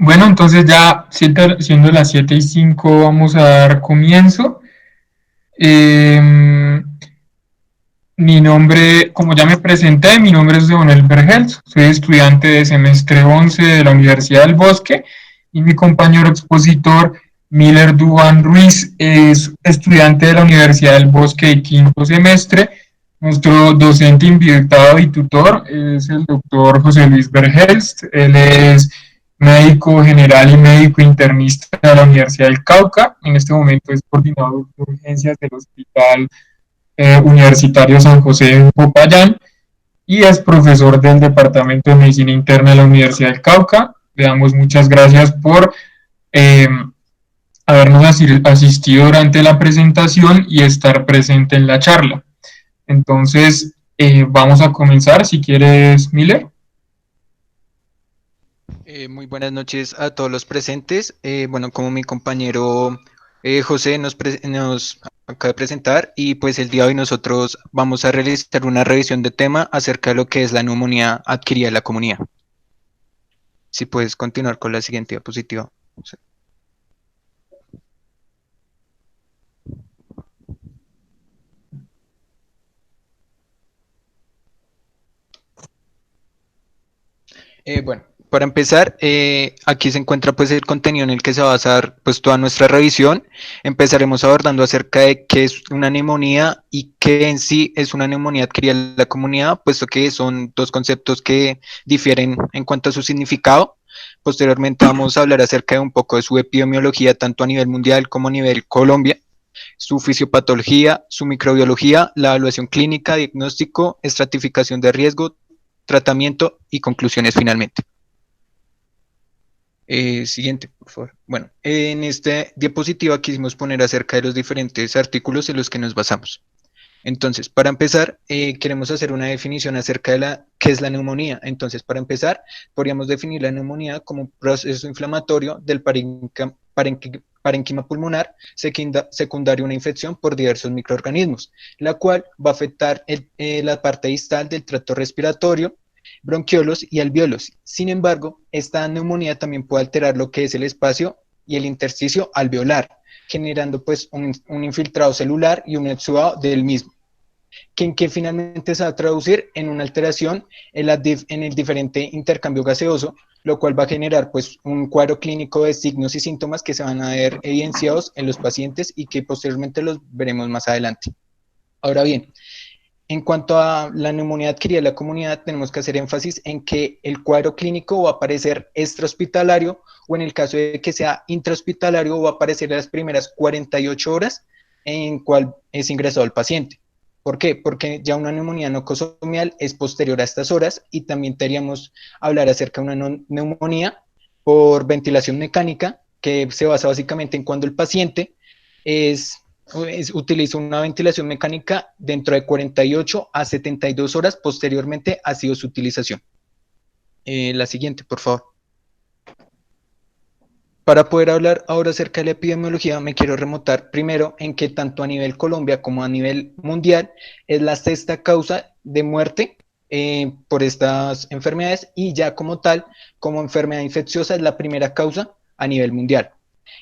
Bueno, entonces ya siendo las 7:05 vamos a dar comienzo. Em, Mi nombre, como ya me presenté, mi nombre es José Manuel Vergels, soy estudiante de semestre 11 de la Universidad del Bosque y mi compañero expositor Miller Duan Ruiz es estudiante de la Universidad del Bosque de quinto semestre. Nuestro docente invitado y tutor es el doctor José Luis Vergels. Él es médico general y médico internista de la Universidad del Cauca. En este momento es coordinador de urgencias del Hospital Universitario San José en Popayán y es profesor del Departamento de Medicina Interna de la Universidad del Cauca. Le damos muchas gracias por eh, habernos asistido durante la presentación y estar presente en la charla. Entonces, vamos a comenzar, si quieres, Miller. Muy buenas noches a todos los presentes. Bueno, como mi compañero José nos acaba de presentar, y pues el día de hoy nosotros vamos a realizar una revisión de tema acerca de lo que es la neumonía adquirida en la comunidad. Si puedes continuar con la siguiente diapositiva. Sí. Bueno, para empezar, aquí se encuentra pues el contenido en el que se va a basar pues toda nuestra revisión. Empezaremos abordando acerca de qué es una neumonía y qué en sí es una neumonía adquirida en la comunidad, puesto que son dos conceptos que difieren en cuanto a su significado. Posteriormente vamos a hablar acerca de un poco de su epidemiología, tanto a nivel mundial como a nivel Colombia, su fisiopatología, su microbiología, la evaluación clínica, diagnóstico, estratificación de riesgo, tratamiento y conclusiones finalmente. Siguiente, por favor. Bueno, en esta diapositiva quisimos poner acerca de los diferentes artículos en los que nos basamos. Entonces, para empezar, queremos hacer una definición acerca de qué es la neumonía. Entonces, para empezar, podríamos definir la neumonía como un proceso inflamatorio del parénquima pulmonar secundario a una infección por diversos microorganismos, la cual va a afectar la parte distal del tracto respiratorio, bronquiolos y alveolos. Sin embargo, esta neumonía también puede alterar lo que es el espacio y el intersticio alveolar, generando pues un infiltrado celular y un exudado del mismo, que finalmente se va a traducir en una alteración en el diferente intercambio gaseoso, lo cual va a generar pues un cuadro clínico de signos y síntomas que se van a ver evidenciados en los pacientes y que posteriormente los veremos más adelante. Ahora bien, en cuanto a la neumonía adquirida en la comunidad, tenemos que hacer énfasis en que el cuadro clínico va a aparecer extrahospitalario, o en el caso de que sea intrahospitalario va a aparecer en las primeras 48 horas en cual es ingresado el paciente. ¿Por qué? Porque ya una neumonía nocosomial es posterior a estas horas, y también queríamos hablar acerca de una neumonía por ventilación mecánica, que se basa básicamente en cuando el paciente utiliza una ventilación mecánica dentro de 48 a 72 horas posteriormente ha sido su utilización. La siguiente, por favor. Para poder hablar ahora acerca de la epidemiología, me quiero remontar primero en que tanto a nivel Colombia como a nivel mundial es la sexta causa de muerte por estas enfermedades, y ya como tal, como enfermedad infecciosa, es la primera causa a nivel mundial.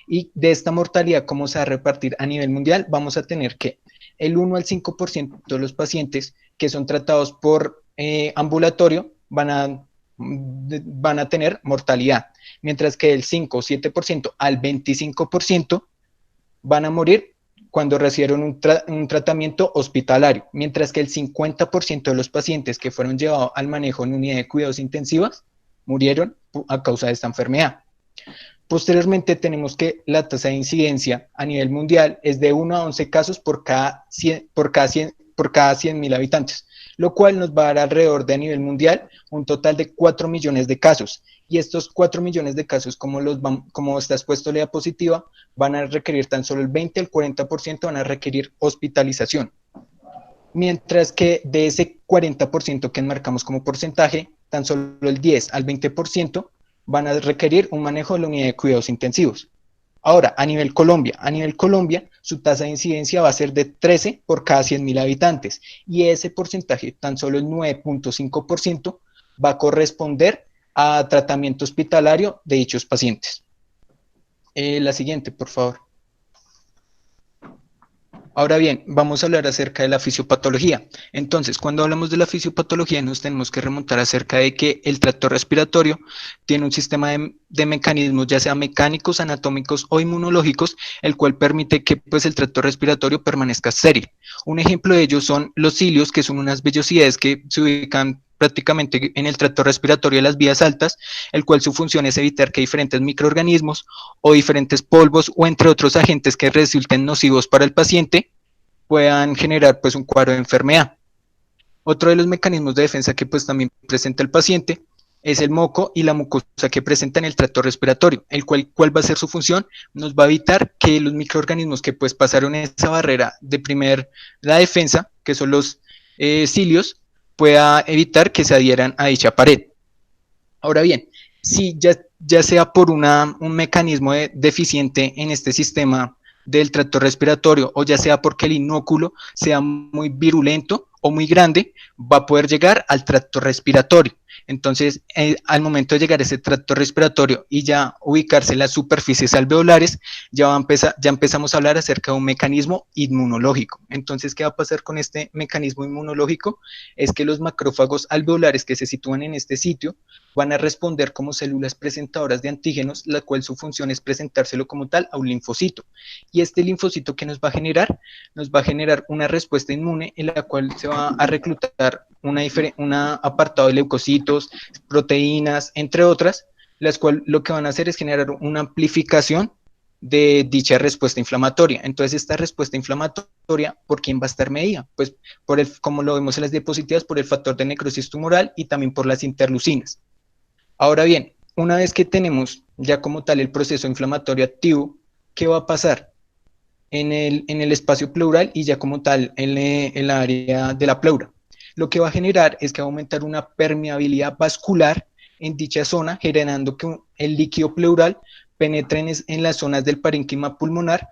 Y de esta mortalidad, ¿cómo se va a repartir a nivel mundial? Vamos a tener que el 1 al 5% de los pacientes que son tratados por ambulatorio van a tener mortalidad, mientras que el 5 o 7% al 25% van a morir cuando recibieron un tratamiento hospitalario, mientras que el 50% de los pacientes que fueron llevados al manejo en unidad de cuidados intensivos murieron a causa de esta enfermedad. Posteriormente tenemos que la tasa de incidencia a nivel mundial es de 1 a 11 casos por cada 100.000 habitantes, lo cual nos va a dar alrededor de a nivel mundial un total de 4 millones de casos. Y estos 4 millones de casos, como está expuesto en la diapositiva, van a requerir tan solo el 20 al 40% van a requerir hospitalización. Mientras que de ese 40% que enmarcamos como porcentaje, tan solo el 10 al 20% van a requerir un manejo de la unidad de cuidados intensivos. Ahora, a nivel Colombia, su tasa de incidencia va a ser de 13 por cada 100.000 habitantes, y ese porcentaje, tan solo el 9.5%, va a corresponder a tratamiento hospitalario de dichos pacientes. La siguiente, por favor. Ahora bien, vamos a hablar acerca de la fisiopatología. Entonces, cuando hablamos de la fisiopatología, nos tenemos que remontar acerca de que el tracto respiratorio tiene un sistema de mecanismos, ya sea mecánicos, anatómicos o inmunológicos, el cual permite que pues, el tracto respiratorio permanezca estéril. Un ejemplo de ello son los cilios, que son unas vellosidades que se ubican prácticamente en el tracto respiratorio de las vías altas, el cual su función es evitar que diferentes microorganismos o diferentes polvos o entre otros agentes que resulten nocivos para el paciente puedan generar pues un cuadro de enfermedad. Otro de los mecanismos de defensa que pues también presenta el paciente es el moco y la mucosa que presenta en el tracto respiratorio, el cual va a ser su función, nos va a evitar que los microorganismos que pues pasaron esa barrera de la defensa, que son los cilios, pueda evitar que se adhieran a dicha pared. Ahora bien, si ya sea por un mecanismo deficiente en este sistema del tracto respiratorio o ya sea porque el inóculo sea muy virulento o muy grande, va a poder llegar al tracto respiratorio. Entonces, al momento de llegar a ese tracto respiratorio y ya ubicarse en las superficies alveolares, ya empezamos a hablar acerca de un mecanismo inmunológico. Entonces, ¿qué va a pasar con este mecanismo inmunológico? Es que los macrófagos alveolares que se sitúan en este sitio van a responder como células presentadoras de antígenos, la cual su función es presentárselo como tal a un linfocito. Y este linfocito que nos va a generar una respuesta inmune en la cual se va a reclutar un apartado de leucocitos, proteínas, entre otras, las cuales lo que van a hacer es generar una amplificación de dicha respuesta inflamatoria. Entonces, esta respuesta inflamatoria, ¿por quién va a estar medida? Pues, como lo vemos en las diapositivas, por el factor de necrosis tumoral y también por las interleucinas. Ahora bien, una vez que tenemos ya como tal el proceso inflamatorio activo, ¿qué va a pasar? En el espacio pleural y ya como tal en la área de la pleura. Lo que va a generar es que va a aumentar una permeabilidad vascular en dicha zona, generando que el líquido pleural penetre en las zonas del parénquima pulmonar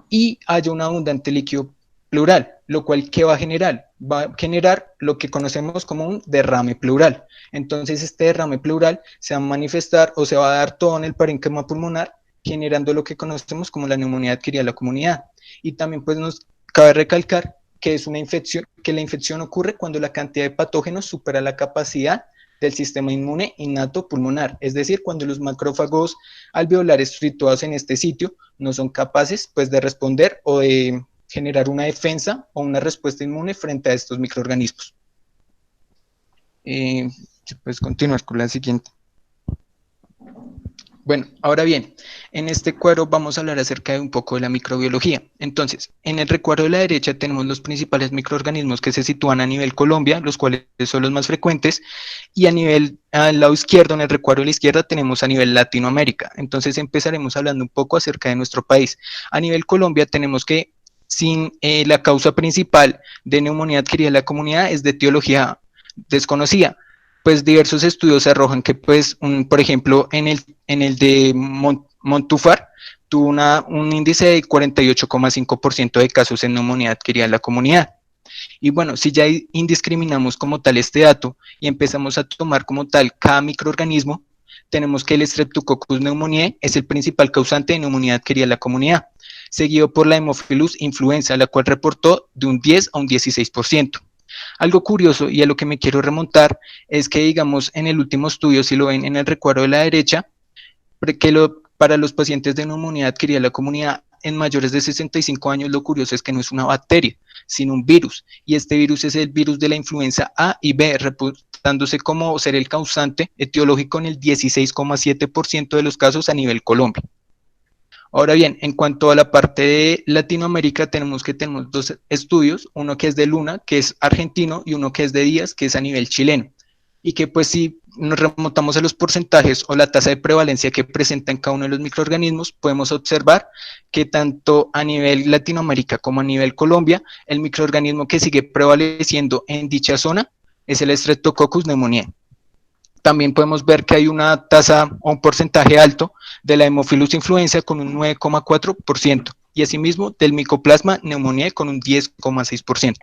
y haya un abundante líquido pleural, lo cual ¿qué va a generar? Va a generar lo que conocemos como un derrame pleural. Entonces este derrame pleural se va a manifestar o se va a dar todo en el parénquima pulmonar, generando lo que conocemos como la neumonía adquirida en la comunidad. Y también pues nos cabe recalcar que es una infección, que la infección ocurre cuando la cantidad de patógenos supera la capacidad del sistema inmune innato pulmonar, es decir, cuando los macrófagos alveolares situados en este sitio no son capaces pues de responder o de generar una defensa o una respuesta inmune frente a estos microorganismos. Puedes continuar con la siguiente. Bueno, ahora bien, en este cuadro vamos a hablar acerca de un poco de la microbiología. Entonces, en el recuadro de la derecha tenemos los principales microorganismos que se sitúan a nivel Colombia, los cuales son los más frecuentes, y al lado izquierdo, en el recuadro de la izquierda, tenemos a nivel Latinoamérica. Entonces empezaremos hablando un poco acerca de nuestro país. A nivel Colombia tenemos que la causa principal de neumonía adquirida en la comunidad es de etiología desconocida. Pues diversos estudios arrojan que, pues, por ejemplo, en el de Montúfar, tuvo un índice de 48,5% de casos en neumonía adquirida en la comunidad. Y bueno, si ya indiscriminamos como tal este dato y empezamos a tomar como tal cada microorganismo, tenemos que el Streptococcus pneumoniae es el principal causante de neumonía adquirida en la comunidad, seguido por la Haemophilus influenza, la cual reportó de un 10 a un 16%. Algo curioso y a lo que me quiero remontar es que, digamos, en el último estudio, si lo ven en el recuadro de la derecha, para los pacientes de neumonía adquirida en la comunidad en mayores de 65 años, lo curioso es que no es una bacteria, sino un virus, y este virus es el virus de la influenza A y B, reportándose como ser el causante etiológico en el 16,7% de los casos a nivel Colombia. Ahora bien, en cuanto a la parte de Latinoamérica, tenemos dos estudios, uno que es de Luna, que es argentino, y uno que es de Díaz, que es a nivel chileno. Y que pues si nos remontamos a los porcentajes o la tasa de prevalencia que presentan cada uno de los microorganismos, podemos observar que tanto a nivel Latinoamérica como a nivel Colombia, el microorganismo que sigue prevaleciendo en dicha zona es el Streptococcus pneumoniae. También podemos ver que hay una tasa o un porcentaje alto de la Haemophilus influenza con un 9,4% y asimismo del Mycoplasma pneumoniae con un 10,6%.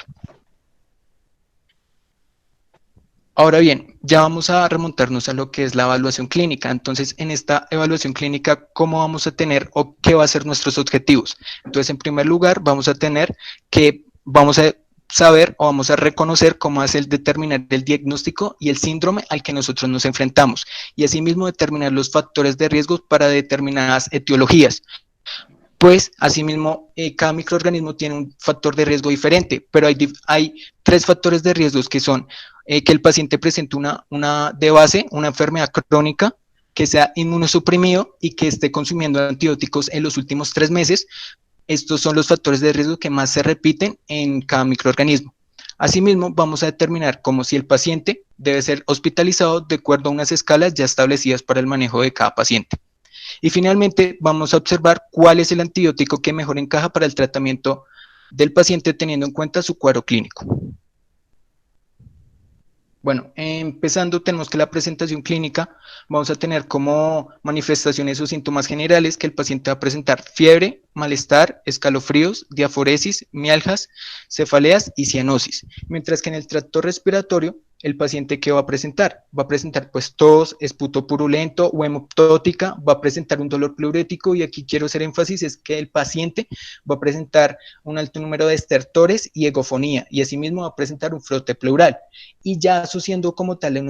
Ahora bien, ya vamos a remontarnos a lo que es la evaluación clínica. Entonces, en esta evaluación clínica, ¿cómo vamos a tener o qué va a ser nuestros objetivos? Entonces, en primer lugar, vamos a tener que, vamos a saber o vamos a reconocer cómo es el determinar el diagnóstico y el síndrome al que nosotros nos enfrentamos. Y asimismo, determinar los factores de riesgo para determinadas etiologías. Pues, asimismo, cada microorganismo tiene un factor de riesgo diferente, pero hay tres factores de riesgos que son que el paciente presente de base, una enfermedad crónica, que sea inmunosuprimido y que esté consumiendo antibióticos en los últimos 3 meses. Estos son los factores de riesgo que más se repiten en cada microorganismo. Asimismo, vamos a determinar como si el paciente debe ser hospitalizado de acuerdo a unas escalas ya establecidas para el manejo de cada paciente. Y finalmente vamos a observar cuál es el antibiótico que mejor encaja para el tratamiento del paciente teniendo en cuenta su cuadro clínico. Bueno, empezando tenemos que la presentación clínica vamos a tener como manifestaciones o síntomas generales que el paciente va a presentar fiebre, malestar, escalofríos, diaforesis, mialgias, cefaleas y cianosis, mientras que en el tracto respiratorio el paciente que va a presentar pues tos, esputo purulento o hemoptótica, va a presentar un dolor pleurético y aquí quiero hacer énfasis es que el paciente va a presentar un alto número de estertores y egofonía y asimismo va a presentar un frote pleural y ya asociando como tal la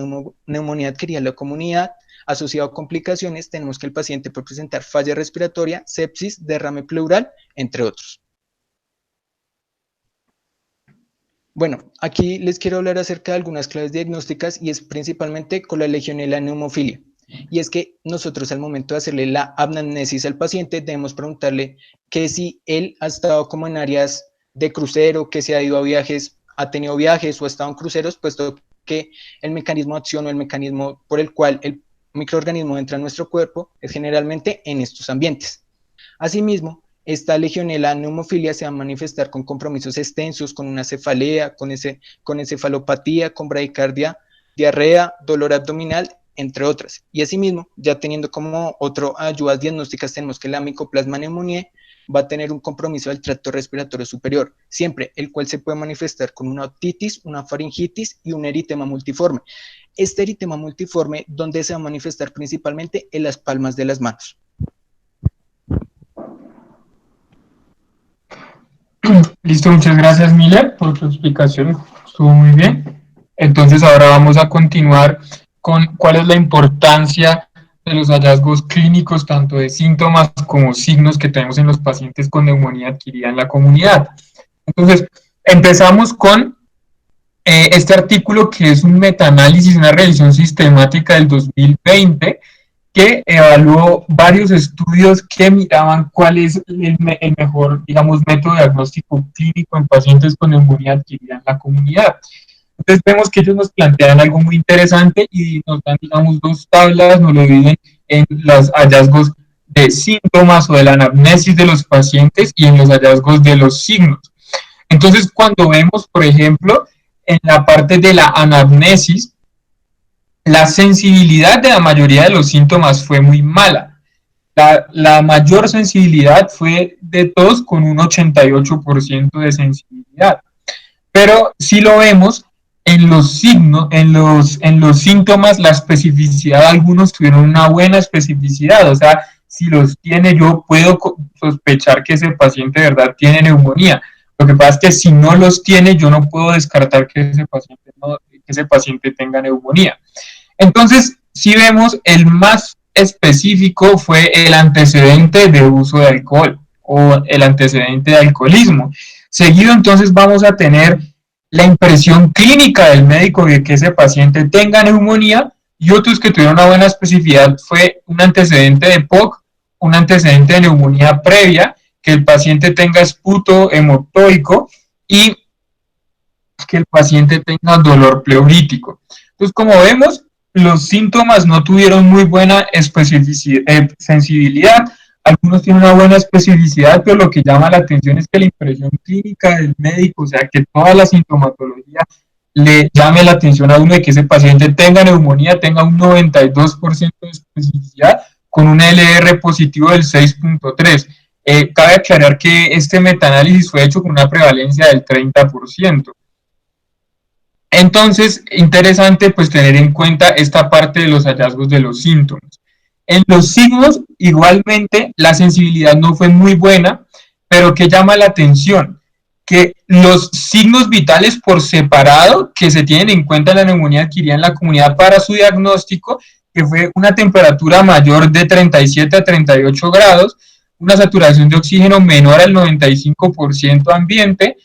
neumonía adquirida en la comunidad, asociado a complicaciones, tenemos que el paciente puede presentar falla respiratoria, sepsis, derrame pleural, entre otros. Bueno, aquí les quiero hablar acerca de algunas claves diagnósticas y es principalmente con la Legionella pneumophila. Y es que nosotros al momento de hacerle la anamnesis al paciente debemos preguntarle que si él ha estado como en áreas de crucero, que se ha ido a viajes, ha tenido viajes o ha estado en cruceros, puesto que el mecanismo de acción o el mecanismo por el cual el microorganismo entra en nuestro cuerpo es generalmente en estos ambientes. Asimismo, esta Legionella pneumophila se va a manifestar con compromisos extensos, con una cefalea, con encefalopatía, con bradicardia, diarrea, dolor abdominal, entre otras. Y asimismo, ya teniendo como otras ayudas diagnósticas, tenemos que la Mycoplasma pneumoniae va a tener un compromiso del tracto respiratorio superior, siempre el cual se puede manifestar con una otitis, una faringitis y un eritema multiforme. Este eritema multiforme, ¿dónde se va a manifestar principalmente? En las palmas de las manos. Listo, muchas gracias, Miller, por tu explicación. Estuvo muy bien. Entonces, ahora vamos a continuar con cuál es la importancia de los hallazgos clínicos, tanto de síntomas como signos que tenemos en los pacientes con neumonía adquirida en la comunidad. Entonces, empezamos con este artículo que es un metaanálisis, una revisión sistemática del 2020, que evaluó varios estudios que miraban cuál es el mejor, digamos, método diagnóstico clínico en pacientes con neumonía adquirida en la comunidad. Entonces vemos que ellos nos plantean algo muy interesante y nos dan, digamos, dos tablas, nos lo dividen en los hallazgos de síntomas o de la anamnesis de los pacientes y en los hallazgos de los signos. Entonces, cuando vemos, por ejemplo, en la parte de la anamnesis, la sensibilidad de la mayoría de los síntomas fue muy mala. La mayor sensibilidad fue de tos con un 88% de sensibilidad. Pero si lo vemos, en los signos, en los síntomas, la especificidad de algunos tuvieron una buena especificidad. O sea, si los tiene, yo puedo sospechar que ese paciente de verdad tiene neumonía. Lo que pasa es que si no los tiene, yo no puedo descartar que ese paciente tenga neumonía. Entonces, si vemos, el más específico fue el antecedente de uso de alcohol o el antecedente de alcoholismo. Seguido, entonces, vamos a tener la impresión clínica del médico de que ese paciente tenga neumonía y otros que tuvieron una buena especificidad fue un antecedente de POC, un antecedente de neumonía previa, que el paciente tenga esputo hemoptóico y que el paciente tenga dolor pleurítico. Entonces, como vemos, los síntomas no tuvieron muy buena sensibilidad, algunos tienen una buena especificidad, pero lo que llama la atención es que la impresión clínica del médico, o sea, que toda la sintomatología le llame la atención a uno de que ese paciente tenga neumonía, tenga un 92% de especificidad con un LR positivo del 6.3. Cabe aclarar que este metaanálisis fue hecho con una prevalencia del 30%. Entonces, interesante pues tener en cuenta esta parte de los hallazgos de los síntomas. En los signos, igualmente, la sensibilidad no fue muy buena, pero que llama la atención que los signos vitales por separado que se tienen en cuenta en la neumonía adquirida en la comunidad para su diagnóstico, que fue una temperatura mayor de 37 a 38 grados, una saturación de oxígeno menor al 95% ambiente,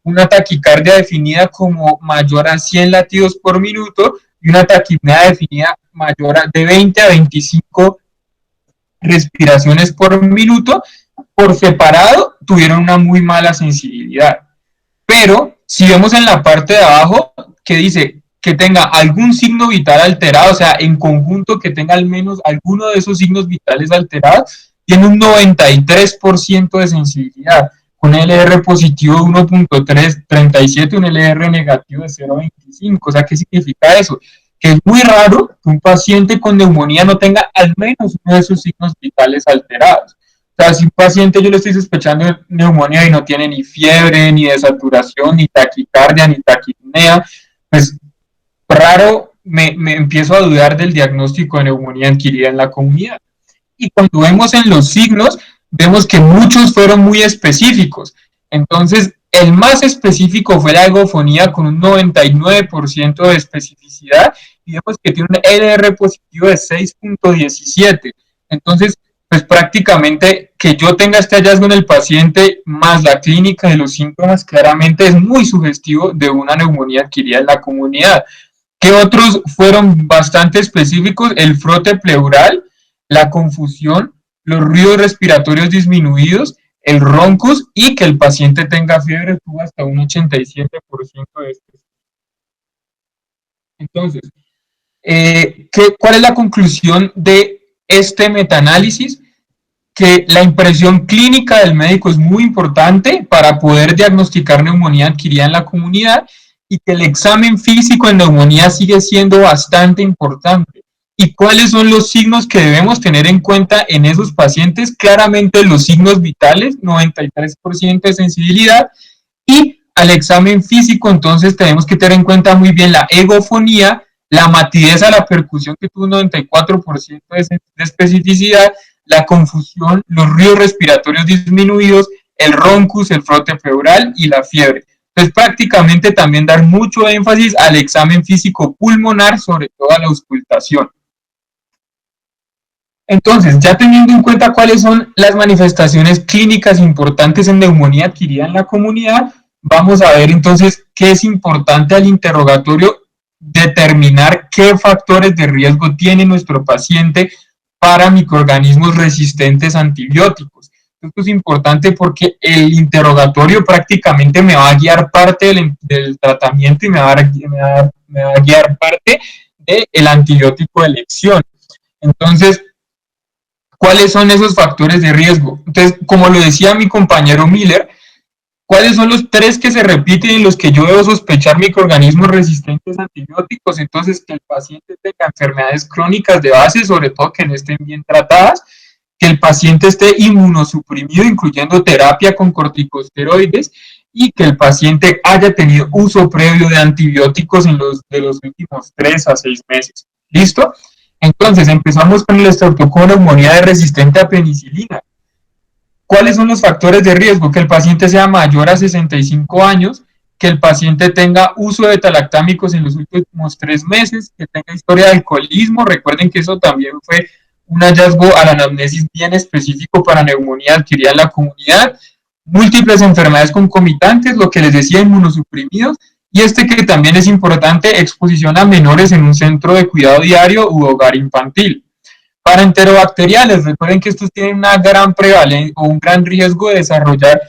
una taquicardia definida como mayor a 100 latidos por minuto y una taquipnea definida mayor de 20 a 25 respiraciones por minuto, por separado tuvieron una muy mala sensibilidad. Pero si vemos en la parte de abajo que dice que tenga algún signo vital alterado, o sea, en conjunto que tenga al menos alguno de esos signos vitales alterados, tiene un 93% de sensibilidad, un LR positivo de 1.337, un LR negativo de 0.25. O sea, ¿qué significa eso? Que es muy raro que un paciente con neumonía no tenga al menos uno de esos signos vitales alterados. O sea, si un paciente yo le estoy sospechando de neumonía y no tiene ni fiebre, ni desaturación, ni taquicardia, ni taquipnea, pues raro me empiezo a dudar del diagnóstico de neumonía adquirida en la comunidad. Y cuando vemos en los signos, vemos que muchos fueron muy específicos. Entonces, el más específico fue la egofonía con un 99% de especificidad y vemos que tiene un LR positivo de 6.17. Entonces, pues prácticamente que yo tenga este hallazgo en el paciente más la clínica de los síntomas claramente es muy sugestivo de una neumonía adquirida en la comunidad. ¿Qué otros fueron bastante específicos? El frote pleural, la confusión, los ruidos respiratorios disminuidos, el roncus y que el paciente tenga fiebre tuvo hasta un 87% de esto. Entonces, ¿cuál es la conclusión de este metaanálisis? Que la impresión clínica del médico es muy importante para poder diagnosticar neumonía adquirida en la comunidad y que el examen físico en neumonía sigue siendo bastante importante. ¿Y cuáles son los signos que debemos tener en cuenta en esos pacientes? Claramente los signos vitales, 93% de sensibilidad, y al examen físico entonces tenemos que tener en cuenta muy bien la egofonía, la matidez a la percusión que tuvo un 94% de especificidad, la confusión, los ruidos respiratorios disminuidos, el roncus, el frote pleural y la fiebre. Entonces prácticamente también dar mucho énfasis al examen físico pulmonar, sobre todo a la auscultación. Entonces, ya teniendo en cuenta cuáles son las manifestaciones clínicas importantes en neumonía adquirida en la comunidad, vamos a ver entonces qué es importante al interrogatorio determinar qué factores de riesgo tiene nuestro paciente para microorganismos resistentes a antibióticos. Esto es importante porque el interrogatorio prácticamente me va a guiar parte del tratamiento y me va a guiar parte del antibiótico de elección. Entonces, ¿cuáles son esos factores de riesgo? Entonces, como lo decía mi compañero Miller, ¿cuáles son los tres que se repiten en los que yo debo sospechar microorganismos resistentes a antibióticos? Entonces, que el paciente tenga enfermedades crónicas de base, sobre todo que no estén bien tratadas, que el paciente esté inmunosuprimido, incluyendo terapia con corticosteroides, y que el paciente haya tenido uso previo de antibióticos de los últimos 3 a 6 meses. ¿Listo? Entonces, empezamos con el estreptococo neumonía resistente a penicilina. ¿Cuáles son los factores de riesgo? Que el paciente sea mayor a 65 años, que el paciente tenga uso de beta-lactámicos en los últimos 3 meses, que tenga historia de alcoholismo. Recuerden que eso también fue un hallazgo a la anamnesis bien específico para neumonía adquirida en la comunidad. Múltiples enfermedades concomitantes, lo que les decía, inmunosuprimidos. Y que también es importante, exposición a menores en un centro de cuidado diario u hogar infantil. Para enterobacteriales, recuerden que estos tienen una gran prevalencia o un gran riesgo de desarrollar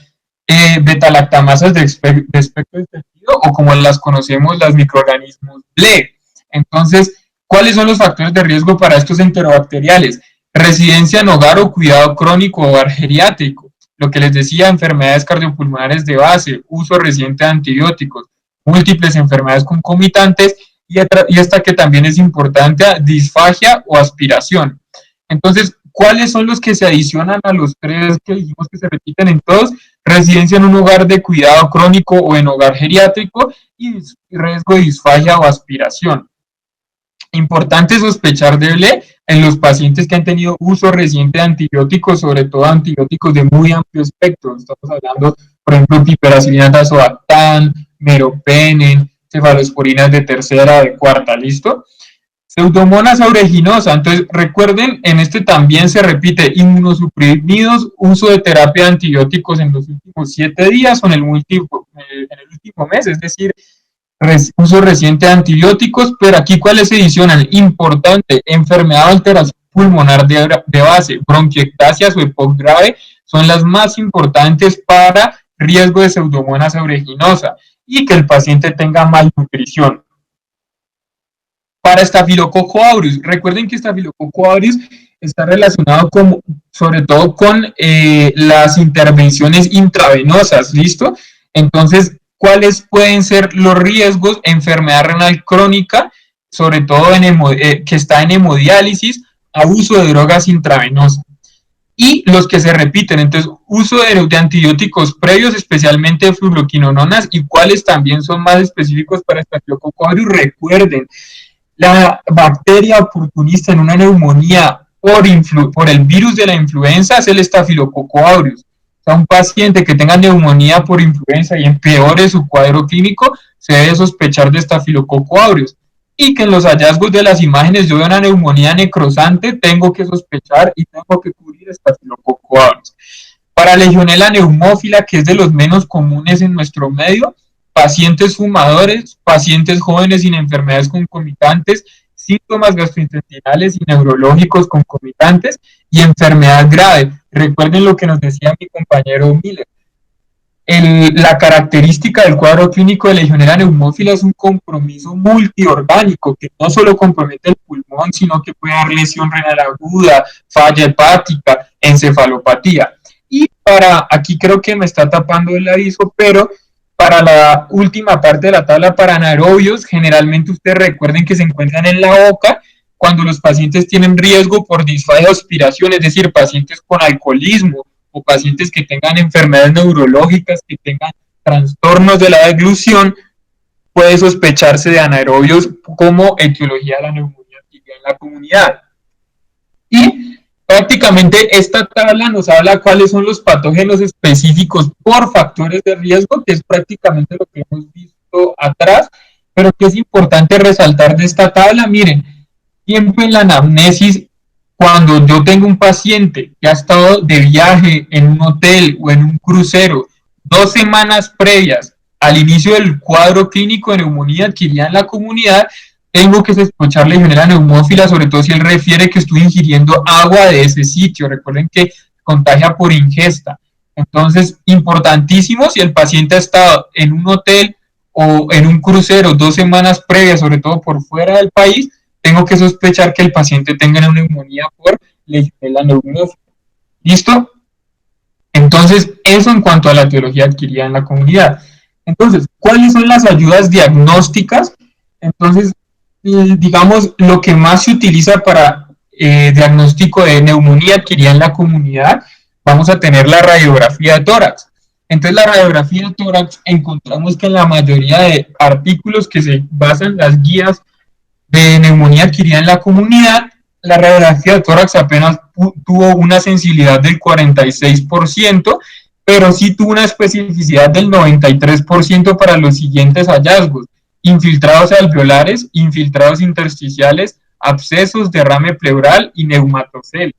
beta-lactamasas de espectro extendido o como las conocemos, los microorganismos BLE. Entonces, ¿cuáles son los factores de riesgo para estos enterobacteriales? Residencia en hogar o cuidado crónico o hogar geriátrico. Lo que les decía, enfermedades cardiopulmonares de base, uso reciente de antibióticos, múltiples enfermedades concomitantes y esta que también es importante, disfagia o aspiración. Entonces, ¿cuáles son los que se adicionan a los tres que dijimos que se repiten en todos? residencia en un hogar de cuidado crónico o en hogar geriátrico y riesgo de disfagia o aspiración. Importante sospechar de EBLE en los pacientes que han tenido uso reciente de antibióticos, sobre todo antibióticos de muy amplio espectro. Estamos hablando, por ejemplo, piperacilina tazobactam, meropenem, cefalosporinas de tercera, de cuarta, ¿listo? Pseudomonas aeruginosa, entonces recuerden, en este también se repite inmunosuprimidos, uso de terapia de antibióticos en los últimos 7 días o en el último mes, es decir, uso reciente de antibióticos, pero aquí cuáles se adicionan, importante, enfermedad o alteración pulmonar de base, bronquiectasias o EPOC grave, son las más importantes para riesgo de pseudomonas aeruginosa y que el paciente tenga malnutrición. Para Staphylococcus aureus, recuerden que Staphylococcus aureus está relacionado sobre todo con las intervenciones intravenosas, ¿listo? Entonces, ¿cuáles pueden ser los riesgos? Enfermedad renal crónica, sobre todo que está en hemodiálisis, abuso de drogas intravenosas. Y los que se repiten, entonces, uso de antibióticos previos, especialmente fluoroquinolonas, y cuáles también son más específicos para Staphylococcus aureus. Recuerden, la bacteria oportunista en una neumonía por el virus de la influenza es el Staphylococcus aureus. O sea, un paciente que tenga neumonía por influenza y empeore su cuadro clínico, se debe sospechar de Staphylococcus aureus. Y que en los hallazgos de las imágenes yo veo una neumonía necrosante, tengo que sospechar y tengo que cubrir Staphylococcus aureus. Para Legionella neumófila, que es de los menos comunes en nuestro medio, pacientes fumadores, pacientes jóvenes sin enfermedades concomitantes, síntomas gastrointestinales y neurológicos concomitantes y enfermedad grave. Recuerden lo que nos decía mi compañero Miller. La característica del cuadro clínico de Legionella neumófila es un compromiso multiorgánico que no solo compromete el pulmón, sino que puede dar lesión renal aguda, falla hepática, encefalopatía. Y aquí creo que me está tapando el aviso, pero para la última parte de la tabla, para anaerobios, generalmente ustedes recuerden que se encuentran en la boca cuando los pacientes tienen riesgo por disfagia o aspiración, es decir, pacientes con alcoholismo o pacientes que tengan enfermedades neurológicas, que tengan trastornos de la deglución, puede sospecharse de anaerobios como etiología de la neumonía en la comunidad. Y prácticamente esta tabla nos habla cuáles son los patógenos específicos por factores de riesgo, que es prácticamente lo que hemos visto atrás, pero que es importante resaltar de esta tabla. Miren, siempre en la anamnesis, cuando yo tengo un paciente que ha estado de viaje en un hotel o en un crucero 2 semanas previas al inicio del cuadro clínico de neumonía adquirida en la comunidad, tengo que sospechar Legionella neumófila, sobre todo si él refiere que estoy ingiriendo agua de ese sitio. Recuerden que contagia por ingesta. Entonces, importantísimo, si el paciente ha estado en un hotel o en un crucero 2 semanas previas, sobre todo por fuera del país, tengo que sospechar que el paciente tenga una neumonía por Legionella neumófila. ¿Listo? Entonces, eso en cuanto a la etiología adquirida en la comunidad. Entonces, ¿cuáles son las ayudas diagnósticas? Entonces, digamos, lo que más se utiliza para diagnóstico de neumonía adquirida en la comunidad, vamos a tener la radiografía de tórax. Entonces, la radiografía de tórax, encontramos que en la mayoría de artículos que se basan en las guías de neumonía adquirida en la comunidad, la radiografía de tórax apenas tuvo una sensibilidad del 46%, pero sí tuvo una especificidad del 93% para los siguientes hallazgos: infiltrados alveolares, infiltrados intersticiales, abscesos, derrame pleural y neumatocele.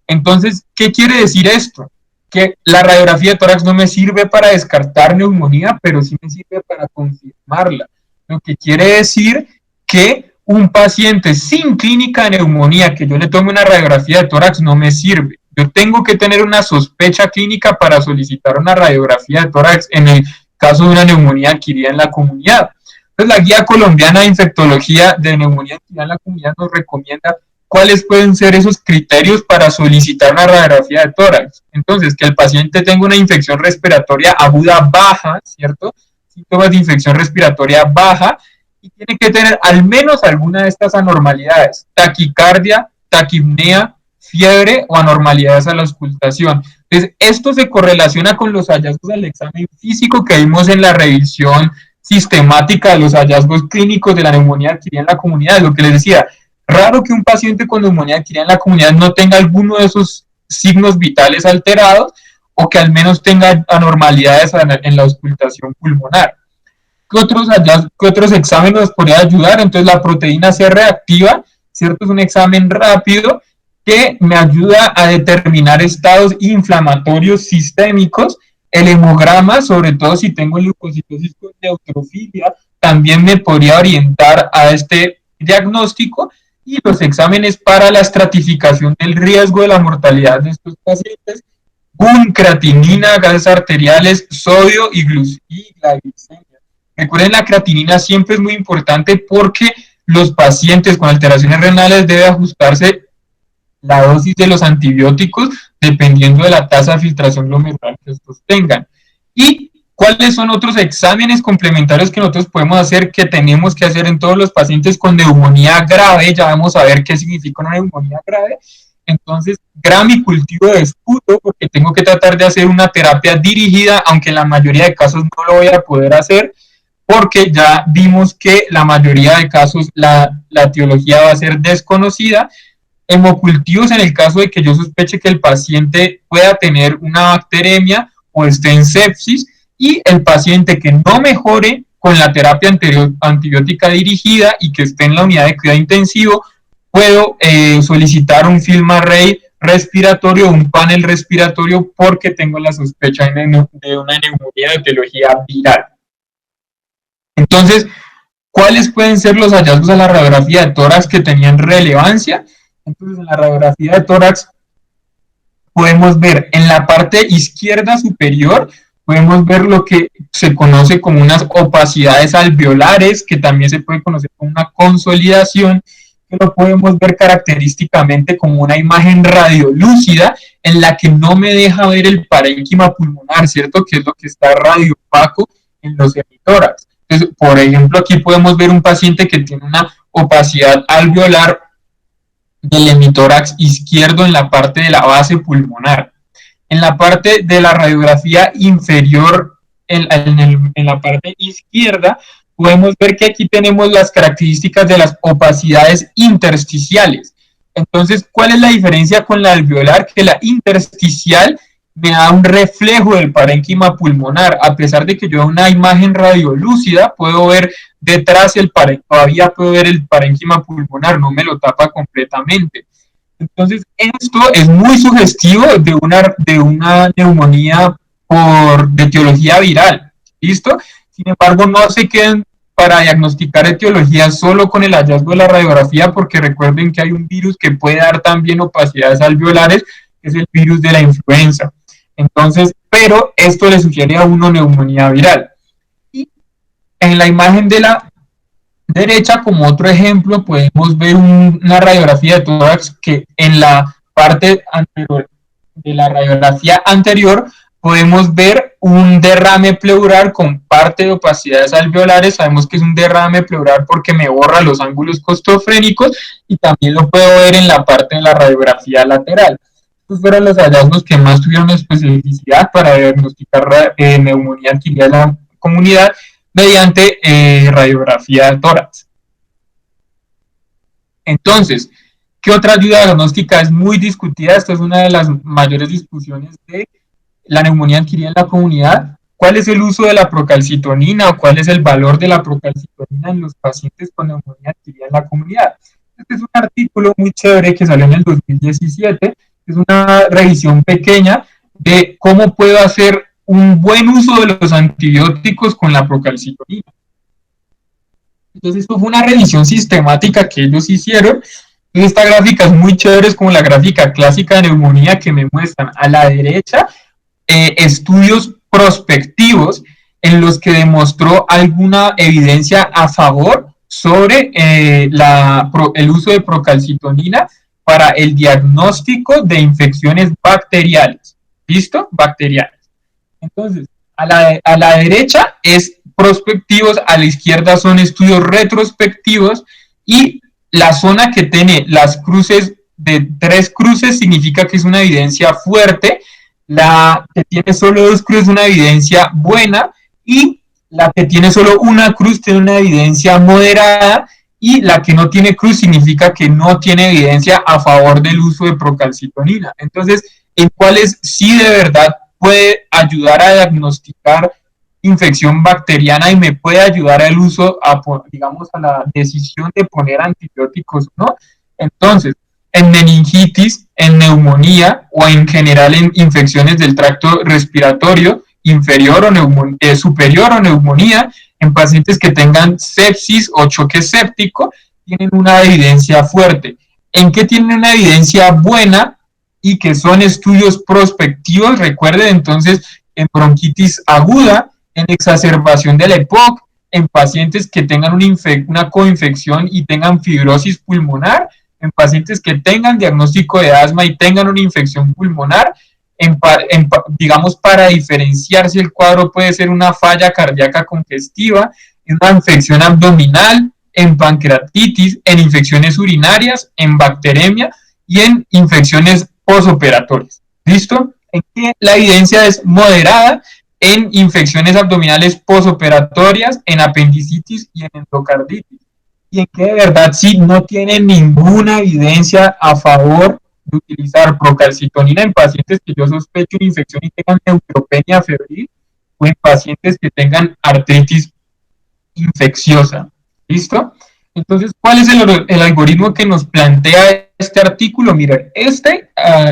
Entonces, ¿qué quiere decir esto? Que la radiografía de tórax no me sirve para descartar neumonía, pero sí me sirve para confirmarla. Lo que quiere decir que un paciente sin clínica de neumonía, que yo le tome una radiografía de tórax, no me sirve. Yo tengo que tener una sospecha clínica para solicitar una radiografía de tórax en el caso de una neumonía adquirida en la comunidad. Entonces, la Guía Colombiana de Infectología de Neumonía adquirida en la comunidad nos recomienda cuáles pueden ser esos criterios para solicitar una radiografía de tórax. Entonces, que el paciente tenga una infección respiratoria aguda baja, ¿cierto? Síntomas de infección respiratoria baja, y tiene que tener al menos alguna de estas anormalidades: taquicardia, taquipnea, fiebre o anormalidades a la auscultación. Entonces, esto se correlaciona con los hallazgos del examen físico que vimos en la revisión sistemática de los hallazgos clínicos de la neumonía adquirida en la comunidad. Lo que les decía, raro que un paciente con neumonía adquirida en la comunidad no tenga alguno de esos signos vitales alterados o que al menos tenga anormalidades en la auscultación pulmonar. ¿Qué otros exámenes nos podría ayudar? Entonces la proteína C reactiva, ¿cierto? Es un examen rápido que me ayuda a determinar estados inflamatorios sistémicos. El hemograma, sobre todo si tengo leucocitosis con neutrofilia, también me podría orientar a este diagnóstico. Y los exámenes para la estratificación del riesgo de la mortalidad de estos pacientes, creatinina, gases arteriales, sodio y la glicemia. Recuerden, la creatinina siempre es muy importante porque los pacientes con alteraciones renales deben ajustarse la dosis de los antibióticos dependiendo de la tasa de filtración glomerular que estos tengan. ¿Y cuáles son otros exámenes complementarios que nosotros podemos hacer, que tenemos que hacer en todos los pacientes con neumonía grave? Ya vamos a ver qué significa una neumonía grave. Entonces, gramicultivo de esputo, porque tengo que tratar de hacer una terapia dirigida, aunque en la mayoría de casos no lo voy a poder hacer, porque ya vimos que la mayoría de casos la etiología va a ser desconocida. Hemocultivos en el caso de que yo sospeche que el paciente pueda tener una bacteremia o esté en sepsis, y el paciente que no mejore con la terapia antibiótica dirigida y que esté en la unidad de cuidado intensivo, puedo solicitar un film array respiratorio, un panel respiratorio, porque tengo la sospecha de una neumonía de etiología viral. Entonces, ¿cuáles pueden ser los hallazgos a la radiografía de tórax que tenían relevancia? Entonces, en la radiografía de tórax podemos ver en la parte izquierda superior, podemos ver lo que se conoce como unas opacidades alveolares, que también se puede conocer como una consolidación, que lo podemos ver característicamente como una imagen radiolúcida en la que no me deja ver el parénquima pulmonar, ¿cierto? Que es lo que está radiopaco en los hemitórax. Entonces, por ejemplo, aquí podemos ver un paciente que tiene una opacidad alveolar del hemitórax izquierdo en la parte de la base pulmonar. En la parte de la radiografía inferior, en la parte izquierda, podemos ver que aquí tenemos las características de las opacidades intersticiales. Entonces, ¿cuál es la diferencia con la alveolar? Que la intersticial me da un reflejo del parénquima pulmonar. A pesar de que yo veo una imagen radiolúcida, puedo ver detrás el parénquima, todavía puedo ver el parénquima pulmonar, no me lo tapa completamente. Entonces, esto es muy sugestivo de una neumonía de etiología viral. ¿Listo? Sin embargo, no se queden para diagnosticar etiología solo con el hallazgo de la radiografía, porque recuerden que hay un virus que puede dar también opacidades alveolares, que es el virus de la influenza. Entonces, pero esto le sugiere a uno neumonía viral. Y en la imagen de la derecha, como otro ejemplo, podemos ver una radiografía de tórax que en la parte anterior de la radiografía anterior podemos ver un derrame pleural con parte de opacidades alveolares. Sabemos que es un derrame pleural porque me borra los ángulos costofrénicos, y también lo puedo ver en la parte de la radiografía lateral. Estos fueron los hallazgos que más tuvieron especificidad para diagnosticar neumonía adquirida en la comunidad mediante radiografía de tórax. Entonces, ¿qué otra ayuda diagnóstica es muy discutida? Esta es una de las mayores discusiones de la neumonía adquirida en la comunidad. ¿Cuál es el uso de la procalcitonina o cuál es el valor de la procalcitonina en los pacientes con neumonía adquirida en la comunidad? Este es un artículo muy chévere que salió en el 2017, es una revisión pequeña de cómo puedo hacer un buen uso de los antibióticos con la procalcitonina. Entonces, esto fue una revisión sistemática que ellos hicieron. Entonces, esta gráfica es muy chévere, es como la gráfica clásica de neumonía que me muestran a la derecha estudios prospectivos en los que demostró alguna evidencia a favor sobre el uso de procalcitonina para el diagnóstico de infecciones bacteriales. ¿Listo? Bacteriales. Entonces, a la derecha es prospectivos, a la izquierda son estudios retrospectivos, y la zona que tiene las cruces de 3 cruces significa que es una evidencia fuerte La que tiene solo dos cruces es una evidencia buena y la que tiene solo una cruz tiene una evidencia moderada y la que no tiene cruz significa que no tiene evidencia a favor del uso de procalcitonina. Entonces, ¿en cuáles sí de verdad puede ayudar a diagnosticar infección bacteriana y me puede ayudar al uso, digamos, a la decisión de poner antibióticos, ¿no? Entonces, en meningitis, en neumonía o en general en infecciones del tracto respiratorio inferior o superior o neumonía, en pacientes que tengan sepsis o choque séptico, tienen una evidencia fuerte. ¿En qué tienen una evidencia buena? Y que son estudios prospectivos, recuerden entonces, en bronquitis aguda, en exacerbación de la EPOC, en pacientes que tengan una coinfección y tengan fibrosis pulmonar, en pacientes que tengan diagnóstico de asma y tengan una infección pulmonar, digamos, para diferenciar si el cuadro puede ser una falla cardíaca congestiva, una infección abdominal, en pancreatitis, en infecciones urinarias, en bacteremia y en infecciones posoperatorias. ¿Listo? En que la evidencia es moderada en infecciones abdominales posoperatorias, en apendicitis y en endocarditis. Y en que de verdad sí no tiene ninguna evidencia a favor de utilizar procalcitonina en pacientes que yo sospecho una infección y tengan neutropenia febril o en pacientes que tengan artritis infecciosa. ¿Listo? Entonces, ¿cuál es el algoritmo que nos plantea este artículo? Mira,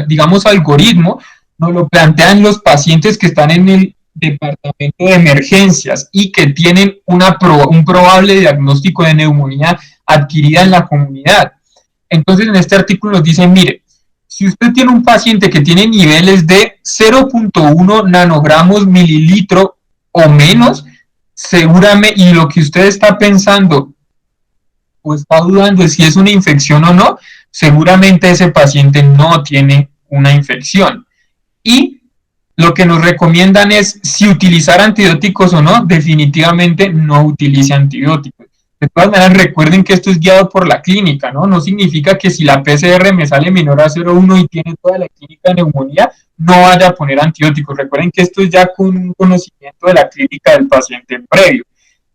digamos, algoritmo nos lo plantean los pacientes que están en el departamento de emergencias y que tienen un probable diagnóstico de neumonía adquirida en la comunidad. Entonces, en este artículo nos dice, mire, si usted tiene un paciente que tiene niveles de 0.1 nanogramos mililitro o menos, seguramente, y lo que usted está pensando o está dudando de si es una infección o no, seguramente ese paciente no tiene una infección. Y lo que nos recomiendan es si utilizar antibióticos o no, definitivamente no utilice antibióticos. De todas maneras, recuerden que esto es guiado por la clínica, ¿no? No significa que si la PCR me sale menor a 0,1 y tiene toda la clínica de neumonía, no vaya a poner antibióticos. Recuerden que esto es ya con un conocimiento de la clínica del paciente previo.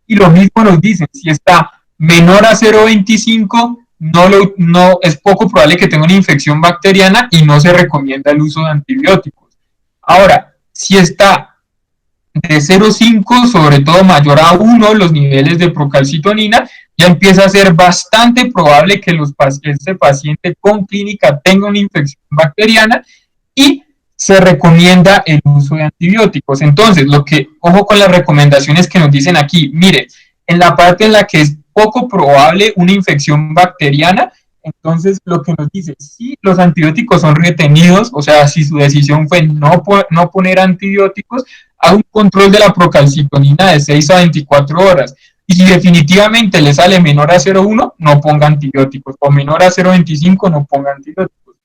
Y lo mismo nos dicen, si está menor a 0,25, no, es poco probable que tenga una infección bacteriana y no se recomienda el uso de antibióticos. Ahora, si está de 0,5, sobre todo mayor a 1, los niveles de procalcitonina, ya empieza a ser bastante probable que este paciente con clínica tenga una infección bacteriana y se recomienda el uso de antibióticos. Entonces, ojo con las recomendaciones que nos dicen aquí, mire, en la parte en la que es poco probable una infección bacteriana, entonces lo que nos dice, si los antibióticos son retenidos, o sea, si su decisión fue no poner antibióticos, haga un control de la procalcitonina de 6 a 24 horas. Y si definitivamente le sale menor a 0,1, no ponga antibióticos, o menor a 0,25, no ponga antibióticos.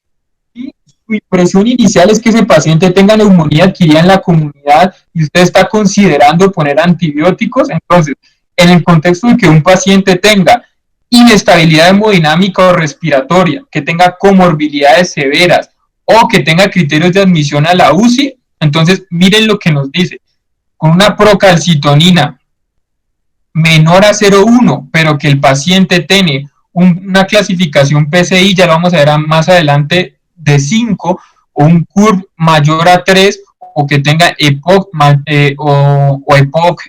Y su impresión inicial es que ese paciente tenga neumonía adquirida en la comunidad y usted está considerando poner antibióticos, entonces, en el contexto de que un paciente tenga inestabilidad hemodinámica o respiratoria, que tenga comorbilidades severas o que tenga criterios de admisión a la UCI, entonces miren lo que nos dice. Con una procalcitonina menor a 0,1, pero que el paciente tiene una clasificación PCI, ya lo vamos a ver más adelante, de 5, o un CURV mayor a 3, o que tenga EPOC o EPOC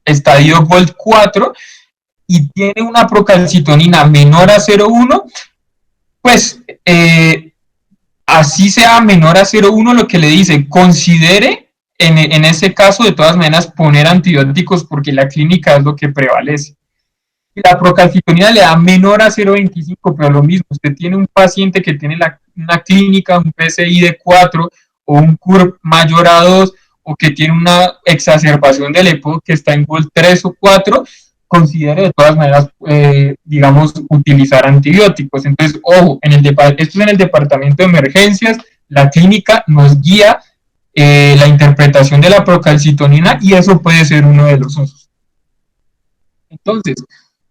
estadio GOLD 4, y tiene una procalcitonina menor a 0,1, pues así sea menor a 0,1, lo que le dice, considere en ese caso, de todas maneras, poner antibióticos porque la clínica es lo que prevalece. Y la procalcitonina le da menor a 0,25, pero lo mismo, usted tiene un paciente que tiene una clínica, un PCI de 4 o un CURV mayor a 2 o que tiene una exacerbación del EPOC que está en GOL 3 o 4, considere de todas maneras, digamos, utilizar antibióticos. Entonces, ojo, esto es en el departamento de emergencias, la clínica nos guía la interpretación de la procalcitonina y eso puede ser uno de los usos. Entonces,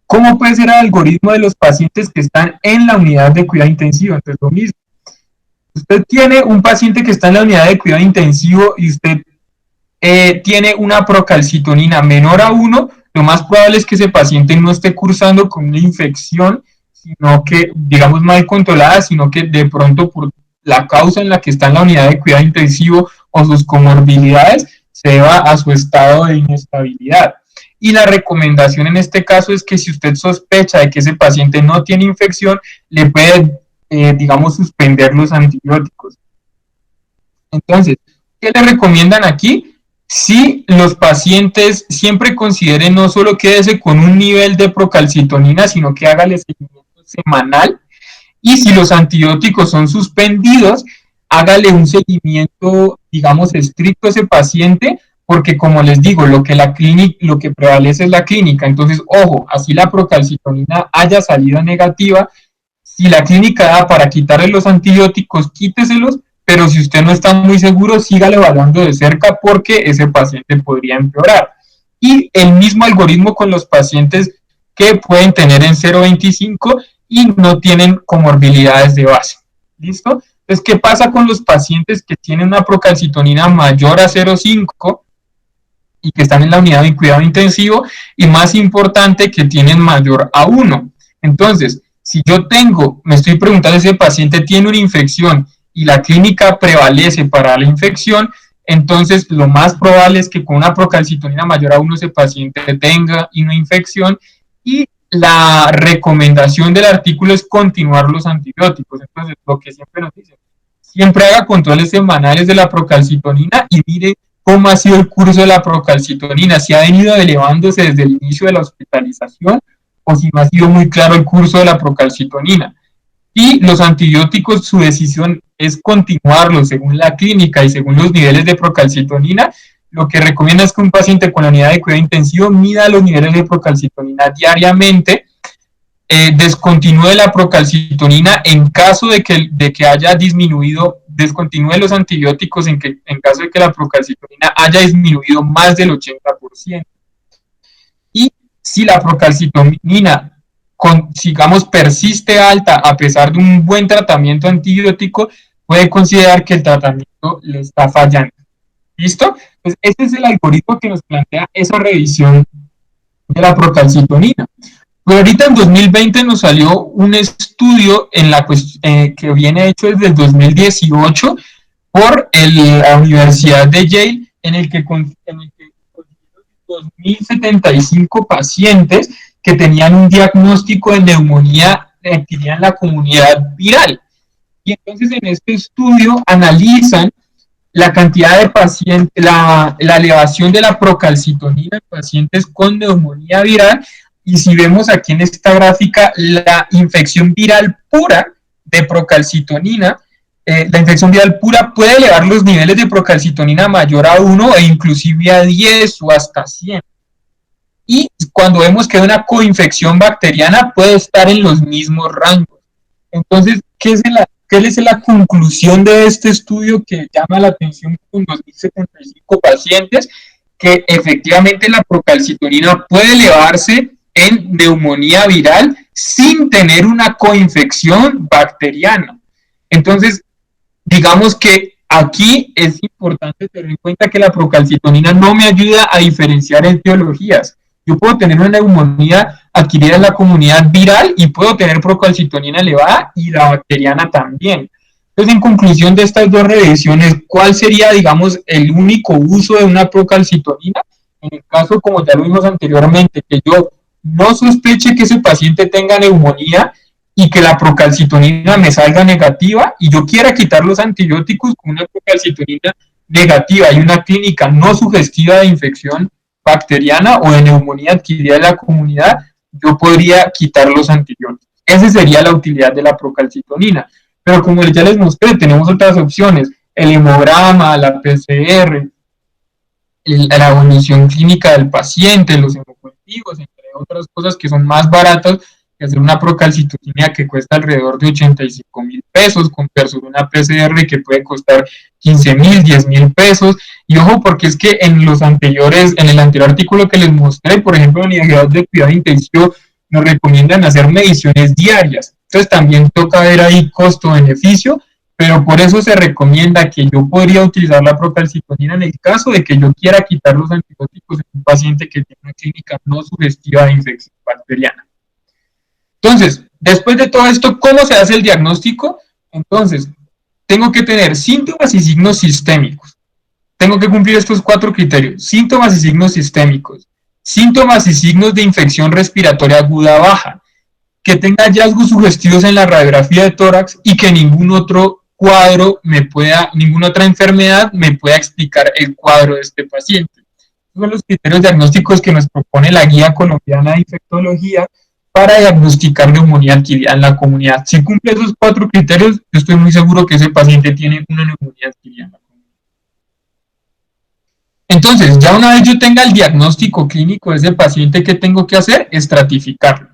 ¿cómo puede ser el algoritmo de los pacientes que están en la unidad de cuidado intensivo? Entonces, lo mismo. Usted tiene un paciente que está en la unidad de cuidado intensivo y usted tiene una procalcitonina menor a 1, lo más probable es que ese paciente no esté cursando con una infección, sino que, digamos, mal controlada, sino que de pronto por la causa en la que está en la unidad de cuidado intensivo o sus comorbilidades, se deba a su estado de inestabilidad. Y la recomendación en este caso es que si usted sospecha de que ese paciente no tiene infección, le puede, digamos, suspender los antibióticos. Entonces, ¿qué le recomiendan aquí? Si los pacientes siempre consideren no solo quédese con un nivel de procalcitonina, sino que hágale seguimiento semanal. Y si los antibióticos son suspendidos, hágale un seguimiento, digamos, estricto a ese paciente, porque como les digo, lo que prevalece es la clínica. Entonces, ojo, así la procalcitonina haya salido negativa, si la clínica da para quitarle los antibióticos, quíteselos, pero si usted no está muy seguro, sígale evaluando de cerca porque ese paciente podría empeorar. Y el mismo algoritmo con los pacientes que pueden tener en 0,25 y no tienen comorbilidades de base. ¿Listo? Entonces, ¿qué pasa con los pacientes que tienen una procalcitonina mayor a 0,5 y que están en la unidad de cuidado intensivo? Y más importante, que tienen mayor a 1. Entonces, si yo me estoy preguntando si ese paciente tiene una infección y la clínica prevalece para la infección, entonces lo más probable es que con una procalcitonina mayor a 1 ese paciente tenga una infección y la recomendación del artículo es continuar los antibióticos. Entonces, lo que siempre nos dicen, siempre haga controles semanales de la procalcitonina y mire cómo ha sido el curso de la procalcitonina, si ha venido elevándose desde el inicio de la hospitalización o si no ha sido muy claro el curso de la procalcitonina. Y los antibióticos, su decisión es continuarlos según la clínica y según los niveles de procalcitonina. Lo que recomienda es que un paciente con la unidad de cuidado intensivo mida los niveles de procalcitonina diariamente, descontinúe la procalcitonina en caso de que haya disminuido, descontinúe los antibióticos en caso de que la procalcitonina haya disminuido más del 80%. Y si la procalcitonina, digamos, persiste alta a pesar de un buen tratamiento antibiótico, puede considerar que el tratamiento le está fallando. ¿Listo? Pues ese es el algoritmo que nos plantea esa revisión de la procalcitonina. Pero ahorita en 2020 nos salió un estudio que viene hecho desde el 2018 por la Universidad de Yale, en el que 2.075 pacientes que tenían un diagnóstico de neumonía bacteriana en la comunidad viral. Y entonces en este estudio analizan la cantidad de pacientes, la elevación de la procalcitonina en pacientes con neumonía viral, y si vemos aquí en esta gráfica, la infección viral pura de procalcitonina, la infección viral pura puede elevar los niveles de procalcitonina mayor a 1 e inclusive a 10 o hasta 100. Y cuando vemos que una coinfección bacteriana puede estar en los mismos rangos. Entonces, ¿qué es la conclusión de este estudio que llama la atención con 2.075 pacientes? Que efectivamente la procalcitonina puede elevarse en neumonía viral sin tener una coinfección bacteriana. Entonces, digamos que aquí es importante tener en cuenta que la procalcitonina no me ayuda a diferenciar etiologías. Yo puedo tener una neumonía adquirida en la comunidad viral y puedo tener procalcitonina elevada y la bacteriana también. Entonces, en conclusión de estas dos revisiones, ¿cuál sería, digamos, el único uso de una procalcitonina? En el caso, como ya lo vimos anteriormente, que yo no sospeche que ese paciente tenga neumonía y que la procalcitonina me salga negativa y yo quiera quitar los antibióticos con una procalcitonina negativa y una clínica no sugestiva de infección bacteriana o de neumonía adquirida en la comunidad, yo podría quitar los antibióticos. Esa sería la utilidad de la procalcitonina. Pero como ya les mostré, tenemos otras opciones, el hemograma, la PCR, la evolución clínica del paciente, los hemocultivos, entre otras cosas que son más baratas que hacer una procalcitonina que cuesta alrededor de 85,000 pesos, versus una PCR que puede costar 15,000, 10,000 pesos. Y ojo, porque es que en el anterior artículo que les mostré, por ejemplo, en la unidad de cuidado intensivo, nos recomiendan hacer mediciones diarias. Entonces también toca ver ahí costo-beneficio, pero por eso se recomienda que yo podría utilizar la procalcitonina en el caso de que yo quiera quitar los antibióticos en un paciente que tiene una clínica no sugestiva de infección bacteriana. Entonces, después de todo esto, ¿cómo se hace el diagnóstico? Entonces, tengo que tener síntomas y signos sistémicos. Tengo que cumplir estos 4 criterios: síntomas y signos sistémicos, síntomas y signos de infección respiratoria aguda baja, que tenga hallazgos sugestivos en la radiografía de tórax y que ningún otro cuadro ninguna otra enfermedad me pueda explicar el cuadro de este paciente. Estos son los criterios diagnósticos que nos propone la Guía Colombiana de Infectología para diagnosticar neumonía adquirida en la comunidad. Si cumple esos 4 criterios, yo estoy muy seguro que ese paciente tiene una neumonía adquirida en la comunidad. Entonces, ya una vez yo tenga el diagnóstico clínico de ese paciente, ¿qué tengo que hacer? Estratificarlo.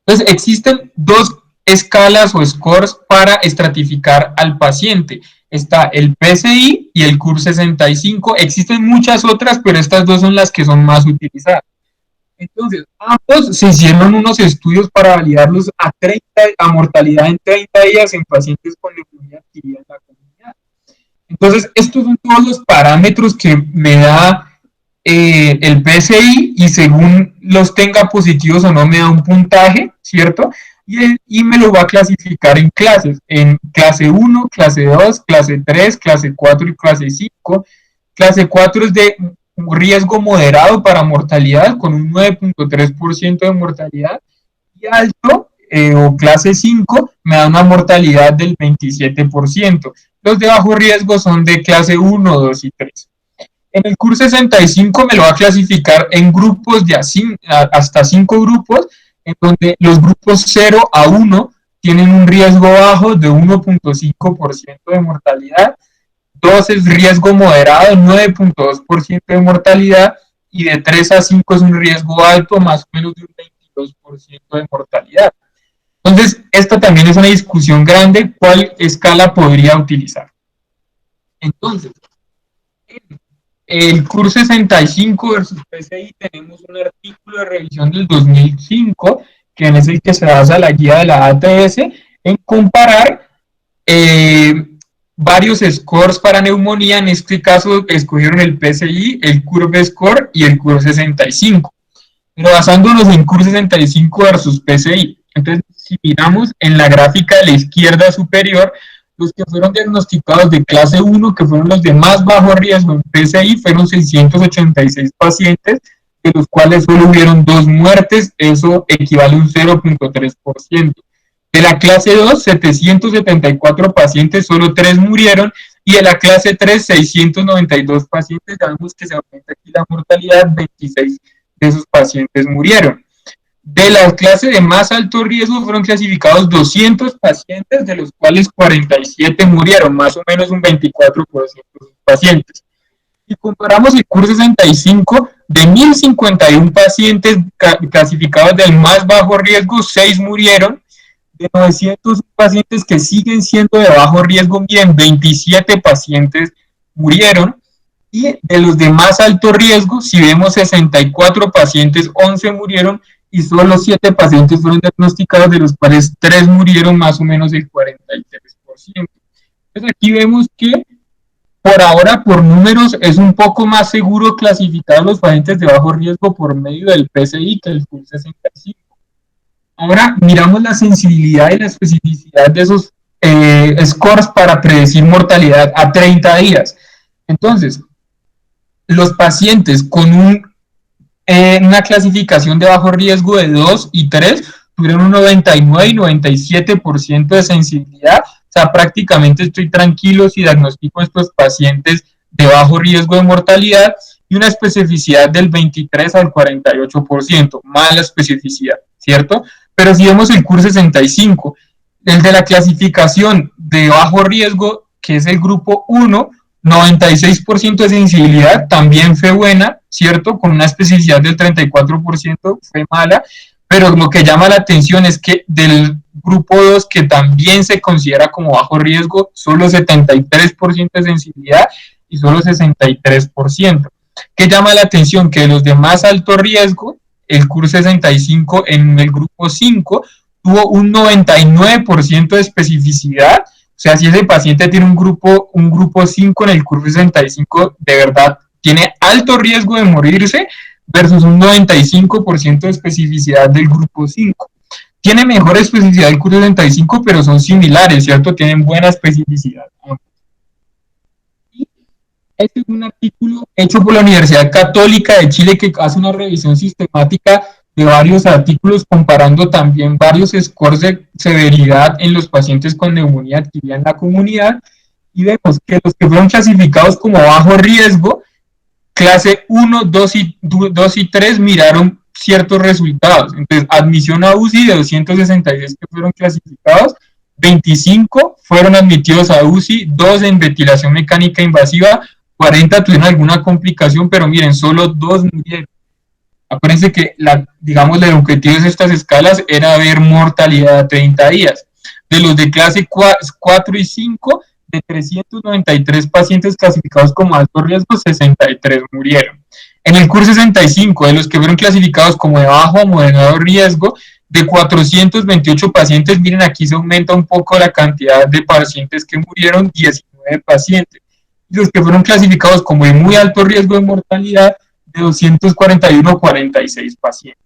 Entonces, existen 2 escalas o scores para estratificar al paciente. Está el PSI y el CUR-65. Existen muchas otras, pero estas 2 son las que son más utilizadas. Entonces, ambos se hicieron unos estudios para validarlos a mortalidad en 30 días en pacientes con neumonía adquirida en la comunidad. Entonces, estos son todos los parámetros que me da el PSI, y según los tenga positivos o no me da un puntaje, ¿cierto? Y me lo va a clasificar en clases, en clase 1, clase 2, clase 3, clase 4 y clase 5. Clase 4 es de riesgo moderado para mortalidad, con un 9.3% de mortalidad, y alto, o clase 5, me da una mortalidad del 27%. Los de bajo riesgo son de clase 1, 2 y 3. En el CUR-65 me lo va a clasificar en grupos de hasta 5 grupos, en donde los grupos 0 a 1 tienen un riesgo bajo de 1.5% de mortalidad, 2 es riesgo moderado, 9.2% de mortalidad, y de 3 a 5 es un riesgo alto, más o menos de un 22% de mortalidad. Entonces, esta también es una discusión grande, ¿cuál escala podría utilizar? Entonces, en el CUR-65 versus PCI tenemos un artículo de revisión del 2005, que es el que se basa la guía de la ATS, en comparar varios scores para neumonía. En este caso escogieron el PCI, el CURV-Score y el CUR-65. Pero basándonos en CUR-65 versus PCI. Entonces, si miramos en la gráfica de la izquierda superior, los que fueron diagnosticados de clase 1, que fueron los de más bajo riesgo en PCI, fueron 686 pacientes, de los cuales solo hubieron 2 muertes, eso equivale a un 0.3%. De la clase 2, 774 pacientes, solo 3 murieron, y de la clase 3, 692 pacientes, sabemos que se aumenta aquí la mortalidad, 26 de esos pacientes murieron. De la clase de más alto riesgo fueron clasificados 200 pacientes, de los cuales 47 murieron, más o menos un 24% de los pacientes. Si comparamos el CUR-65, de 1.051 pacientes clasificados del más bajo riesgo, 6 murieron. De 900 pacientes que siguen siendo de bajo riesgo, bien, 27 pacientes murieron. Y de los de más alto riesgo, si vemos 64 pacientes, 11 murieron, y solo 7 pacientes fueron diagnosticados, de los cuales 3 murieron, más o menos el 43%. Entonces aquí vemos que por ahora, por números, es un poco más seguro clasificar a los pacientes de bajo riesgo por medio del PCI que el CUR-65. Ahora miramos la sensibilidad y la especificidad de esos scores para predecir mortalidad a 30 días. Entonces, los pacientes con una clasificación de bajo riesgo de 2 y 3 tuvieron un 99 y 97% de sensibilidad. O sea, prácticamente estoy tranquilo si diagnostico a estos pacientes de bajo riesgo de mortalidad, y una especificidad del 23 al 48%, mala especificidad, ¿cierto? Pero si vemos el CUR-65, el de la clasificación de bajo riesgo, que es el grupo 1, 96% de sensibilidad, también fue buena, ¿cierto? Con una especificidad del 34%, fue mala, pero lo que llama la atención es que del grupo 2, que también se considera como bajo riesgo, solo 73% de sensibilidad y solo 63%. ¿Qué llama la atención? Que de los de más alto riesgo, el CUR-65 en el grupo 5 tuvo un 99% de especificidad, o sea, si ese paciente tiene un grupo 5 en el curso 65, de verdad tiene alto riesgo de morirse versus un 95% de especificidad del grupo 5. Tiene mejor especificidad el curso 65, pero son similares, ¿cierto? Tienen buena especificidad. Este es un artículo hecho por la Universidad Católica de Chile que hace una revisión sistemática de varios artículos comparando también varios scores de severidad en los pacientes con neumonía adquirida en la comunidad, y vemos que los que fueron clasificados como bajo riesgo, clase 1, 2 y 3 miraron ciertos resultados. Entonces, admisión a UCI de 266 que fueron clasificados, 25 fueron admitidos a UCI, 2 en ventilación mecánica invasiva, 40 tuvieron alguna complicación, pero miren, solo 2 murieron. Acuérdense que, digamos, el objetivo de estas escalas era ver mortalidad a 30 días. De los de clase 4 y 5, de 393 pacientes clasificados como alto riesgo, 63 murieron. En el curso 65, de los que fueron clasificados como de bajo o moderado riesgo, de 428 pacientes, miren, aquí se aumenta un poco la cantidad de pacientes que murieron, 19 pacientes. Y los que fueron clasificados como de muy alto riesgo de mortalidad, de 241, 46 pacientes.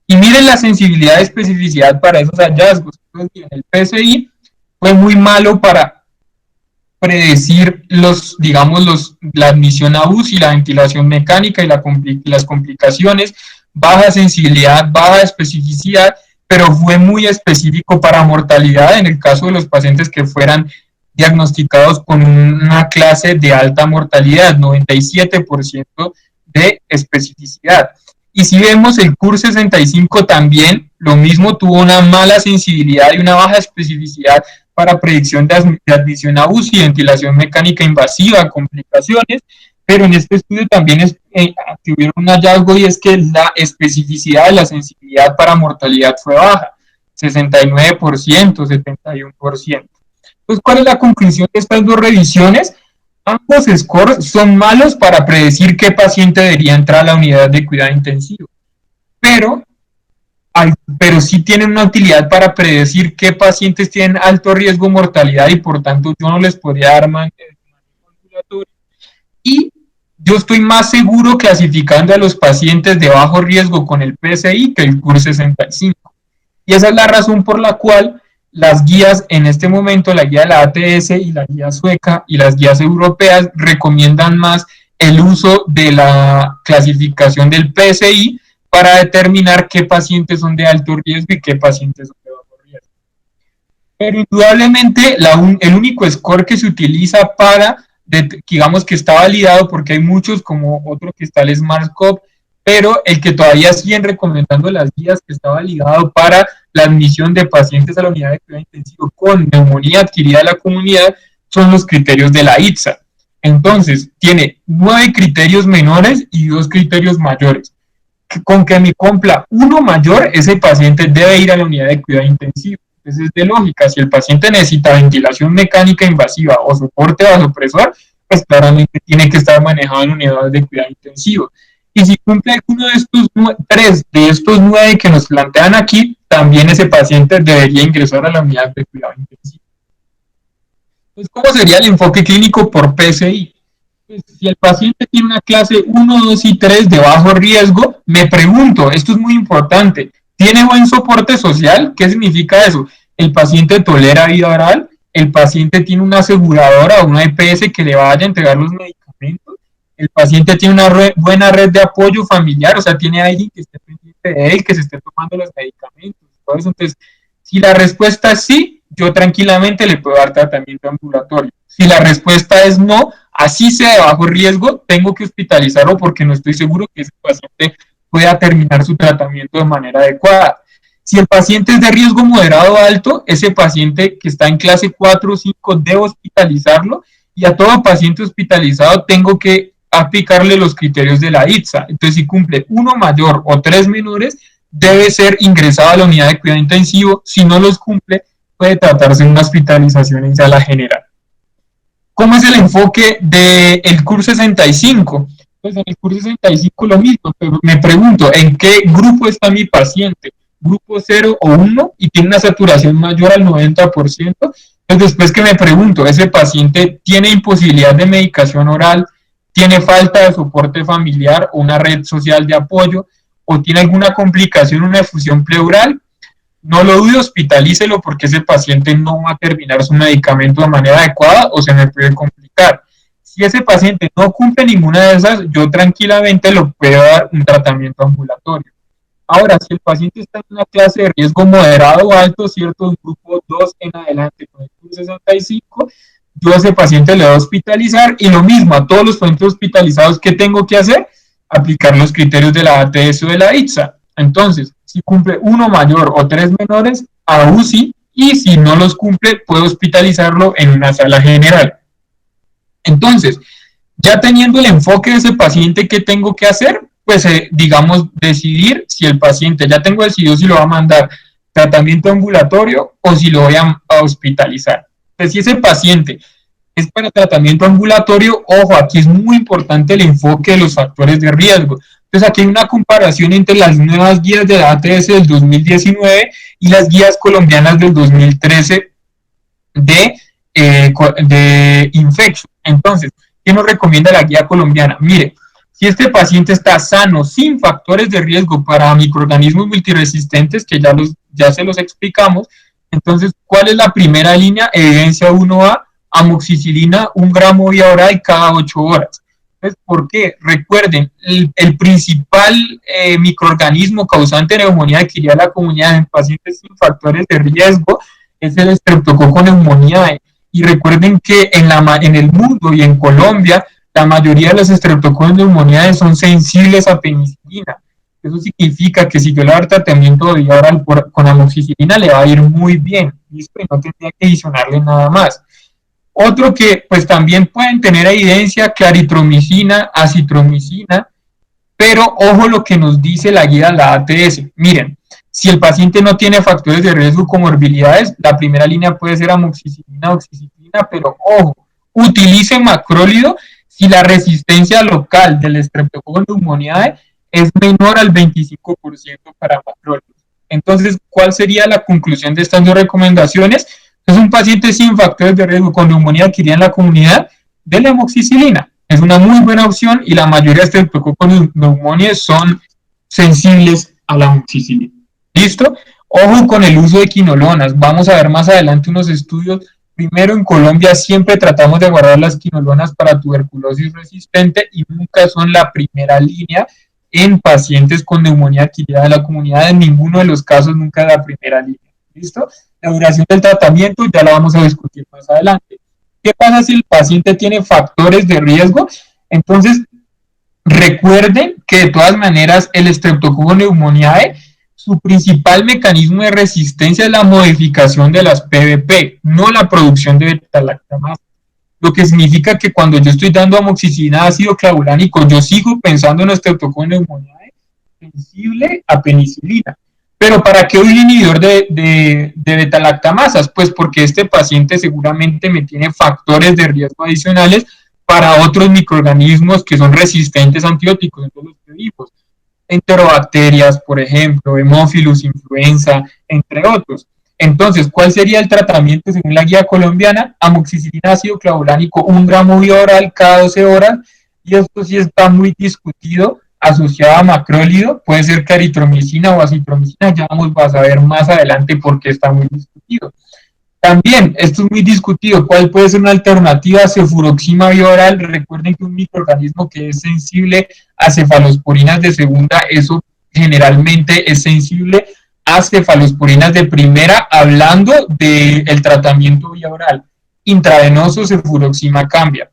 Y miren la sensibilidad y especificidad para esos hallazgos. Entonces, el PSI fue muy malo para predecir la admisión a UCI, la ventilación mecánica y las complicaciones, baja sensibilidad, baja especificidad, pero fue muy específico para mortalidad en el caso de los pacientes que fueran diagnosticados con una clase de alta mortalidad, 97% de especificidad. Y si vemos el curso 65 también, lo mismo, tuvo una mala sensibilidad y una baja especificidad para predicción de admisión a UCI, ventilación mecánica invasiva, complicaciones, pero en este estudio también tuvieron un hallazgo, y es que la especificidad de la sensibilidad para mortalidad fue baja, 69%, 71%. Entonces, ¿cuál es la conclusión de estas dos revisiones? Ambos scores son malos para predecir qué paciente debería entrar a la unidad de cuidado intensivo, pero sí tienen una utilidad para predecir qué pacientes tienen alto riesgo de mortalidad y por tanto yo no les podría dar manejo ambulatorio. Y yo estoy más seguro clasificando a los pacientes de bajo riesgo con el PSI que el CUR 65. Y esa es la razón por la cual las guías en este momento, la guía de la ATS y la guía sueca y las guías europeas recomiendan más el uso de la clasificación del PSI para determinar qué pacientes son de alto riesgo y qué pacientes son de bajo riesgo. Pero indudablemente el único score que se utiliza para, digamos que está validado, porque hay muchos como otro que está el SmartScope, pero el que todavía siguen recomendando las guías que está validado para la admisión de pacientes a la unidad de cuidado intensivo con neumonía adquirida de la comunidad son los criterios de la ITSA. Entonces, tiene 9 criterios menores y 2 criterios mayores. Con que me cumpla uno mayor, ese paciente debe ir a la unidad de cuidado intensivo. Entonces, es de lógica, si el paciente necesita ventilación mecánica invasiva o soporte vasopresor, pues claramente tiene que estar manejado en unidades de cuidado intensivo. Y si cumple uno de estos 3 de estos 9 que nos plantean aquí, también ese paciente debería ingresar a la unidad de cuidado intensivo. Entonces, ¿cómo sería el enfoque clínico por PSI? Pues, si el paciente tiene una clase 1, 2 y 3 de bajo riesgo, me pregunto, esto es muy importante, ¿tiene buen soporte social? ¿Qué significa eso? El paciente tolera vida oral, el paciente tiene una aseguradora o una EPS que le vaya a entregar los medicamentos, el paciente tiene una buena red de apoyo familiar, o sea, tiene alguien que esté pendiente de él, que se esté tomando los medicamentos, todo eso. Entonces, si la respuesta es sí, yo tranquilamente le puedo dar tratamiento ambulatorio. Si la respuesta es no, así sea de bajo riesgo, tengo que hospitalizarlo porque no estoy seguro que ese paciente pueda terminar su tratamiento de manera adecuada. Si el paciente es de riesgo moderado o alto, ese paciente que está en clase 4 o 5 debo hospitalizarlo, y a todo paciente hospitalizado tengo que aplicarle los criterios de la ITSA. Entonces, si cumple uno mayor o 3 menores, debe ser ingresado a la unidad de cuidado intensivo. Si no los cumple, puede tratarse de una hospitalización en sala general. ¿Cómo es el enfoque del CUR 65? Pues en el CUR 65 lo mismo, pero me pregunto, ¿en qué grupo está mi paciente? ¿Grupo 0 o 1 y tiene una saturación mayor al 90%? Entonces, después que me pregunto, ¿ese paciente tiene imposibilidad de medicación oral, tiene falta de soporte familiar o una red social de apoyo, o tiene alguna complicación, una efusión pleural? No lo dude, hospitalícelo porque ese paciente no va a terminar su medicamento de manera adecuada o se me puede complicar. Si ese paciente no cumple ninguna de esas, yo tranquilamente lo puedo dar un tratamiento ambulatorio. Ahora, si el paciente está en una clase de riesgo moderado o alto, ¿cierto? Un grupo 2 en adelante con el club 65, yo a ese paciente le voy a hospitalizar y lo mismo, a todos los pacientes hospitalizados, ¿qué tengo que hacer? Aplicar los criterios de la ATS o de la ITSA. Entonces, si cumple uno mayor o tres menores, a UCI, y si no los cumple, puedo hospitalizarlo en una sala general. Entonces, ya teniendo el enfoque de ese paciente, ¿qué tengo que hacer? Pues, digamos, decidir si el paciente, ya tengo decidido si lo va a mandar tratamiento ambulatorio o si lo voy a hospitalizar. Entonces, si ese paciente es para tratamiento ambulatorio, ojo, aquí es muy importante el enfoque de los factores de riesgo. Entonces, aquí hay una comparación entre las nuevas guías de la ATS del 2019 y las guías colombianas del 2013 de infection. Entonces, ¿qué nos recomienda la guía colombiana? Mire, si este paciente está sano, sin factores de riesgo para microorganismos multiresistentes, que ya se los explicamos, entonces, ¿cuál es la primera línea? Evidencia 1A, amoxicilina, 1 gramo vía oral cada 8 horas. Entonces, ¿por qué? Recuerden, el principal microorganismo causante de neumonía adquirida en la comunidad en pacientes sin factores de riesgo es el Streptococcus pneumoniae. Y recuerden que en el mundo y en Colombia, la mayoría de los Streptococcus pneumoniae son sensibles a penicilina. Eso significa que si yo le doy tratamiento de vía oral con amoxicilina, le va a ir muy bien, ¿listo? Y no tendría que adicionarle nada más. Otro que pues también pueden tener evidencia, claritromicina, acitromicina, pero ojo lo que nos dice la guía de la ATS. Miren, si el paciente no tiene factores de riesgo, comorbilidades, la primera línea puede ser amoxicilina, oxiciclina, pero ojo, utilice macrólido si la resistencia local del Streptococcus pneumoniae es menor al 25% para macrólidos. Entonces, ¿cuál sería la conclusión de estas dos recomendaciones? Es un paciente sin factores de riesgo con neumonía adquirida en la comunidad, de la amoxicilina. Es una muy buena opción y la mayoría de Streptococcus pneumoniae son sensibles a la amoxicilina. ¿Listo? Ojo con el uso de quinolonas. Vamos a ver más adelante unos estudios. Primero, en Colombia siempre tratamos de guardar las quinolonas para tuberculosis resistente y nunca son la primera línea en pacientes con neumonía adquirida de la comunidad. En ninguno de los casos nunca es la primera línea. ¿Listo? La duración del tratamiento ya la vamos a discutir más adelante. ¿Qué pasa si el paciente tiene factores de riesgo? Entonces, recuerden que de todas maneras el Streptococcus pneumoniae, su principal mecanismo de resistencia es la modificación de las PBP, no la producción de beta-lactamasa. Lo que significa que cuando yo estoy dando amoxicilina ácido clavulánico, yo sigo pensando en Streptococcus pneumoniae sensible a penicilina. Pero ¿para qué un inhibidor de beta-lactamasas? Pues porque este paciente seguramente me tiene factores de riesgo adicionales para otros microorganismos que son resistentes a antibióticos, entonces los pedimos. Enterobacterias, por ejemplo, Haemophilus, influenza, entre otros. Entonces, ¿cuál sería el tratamiento según la guía colombiana? Amoxicilina ácido clavulánico, 1 gramo vía oral cada 12 horas, y esto sí está muy discutido, asociado a macrólido, puede ser claritromicina o acitromicina, ya vamos a ver más adelante por qué está muy discutido. También, esto es muy discutido, ¿cuál puede ser una alternativa? Cefuroxima vía oral. Recuerden que un microorganismo que es sensible a cefalosporinas de segunda, eso generalmente es sensible a cefalosporinas de primera, hablando del tratamiento vía oral. Intravenoso, cefuroxima cambia.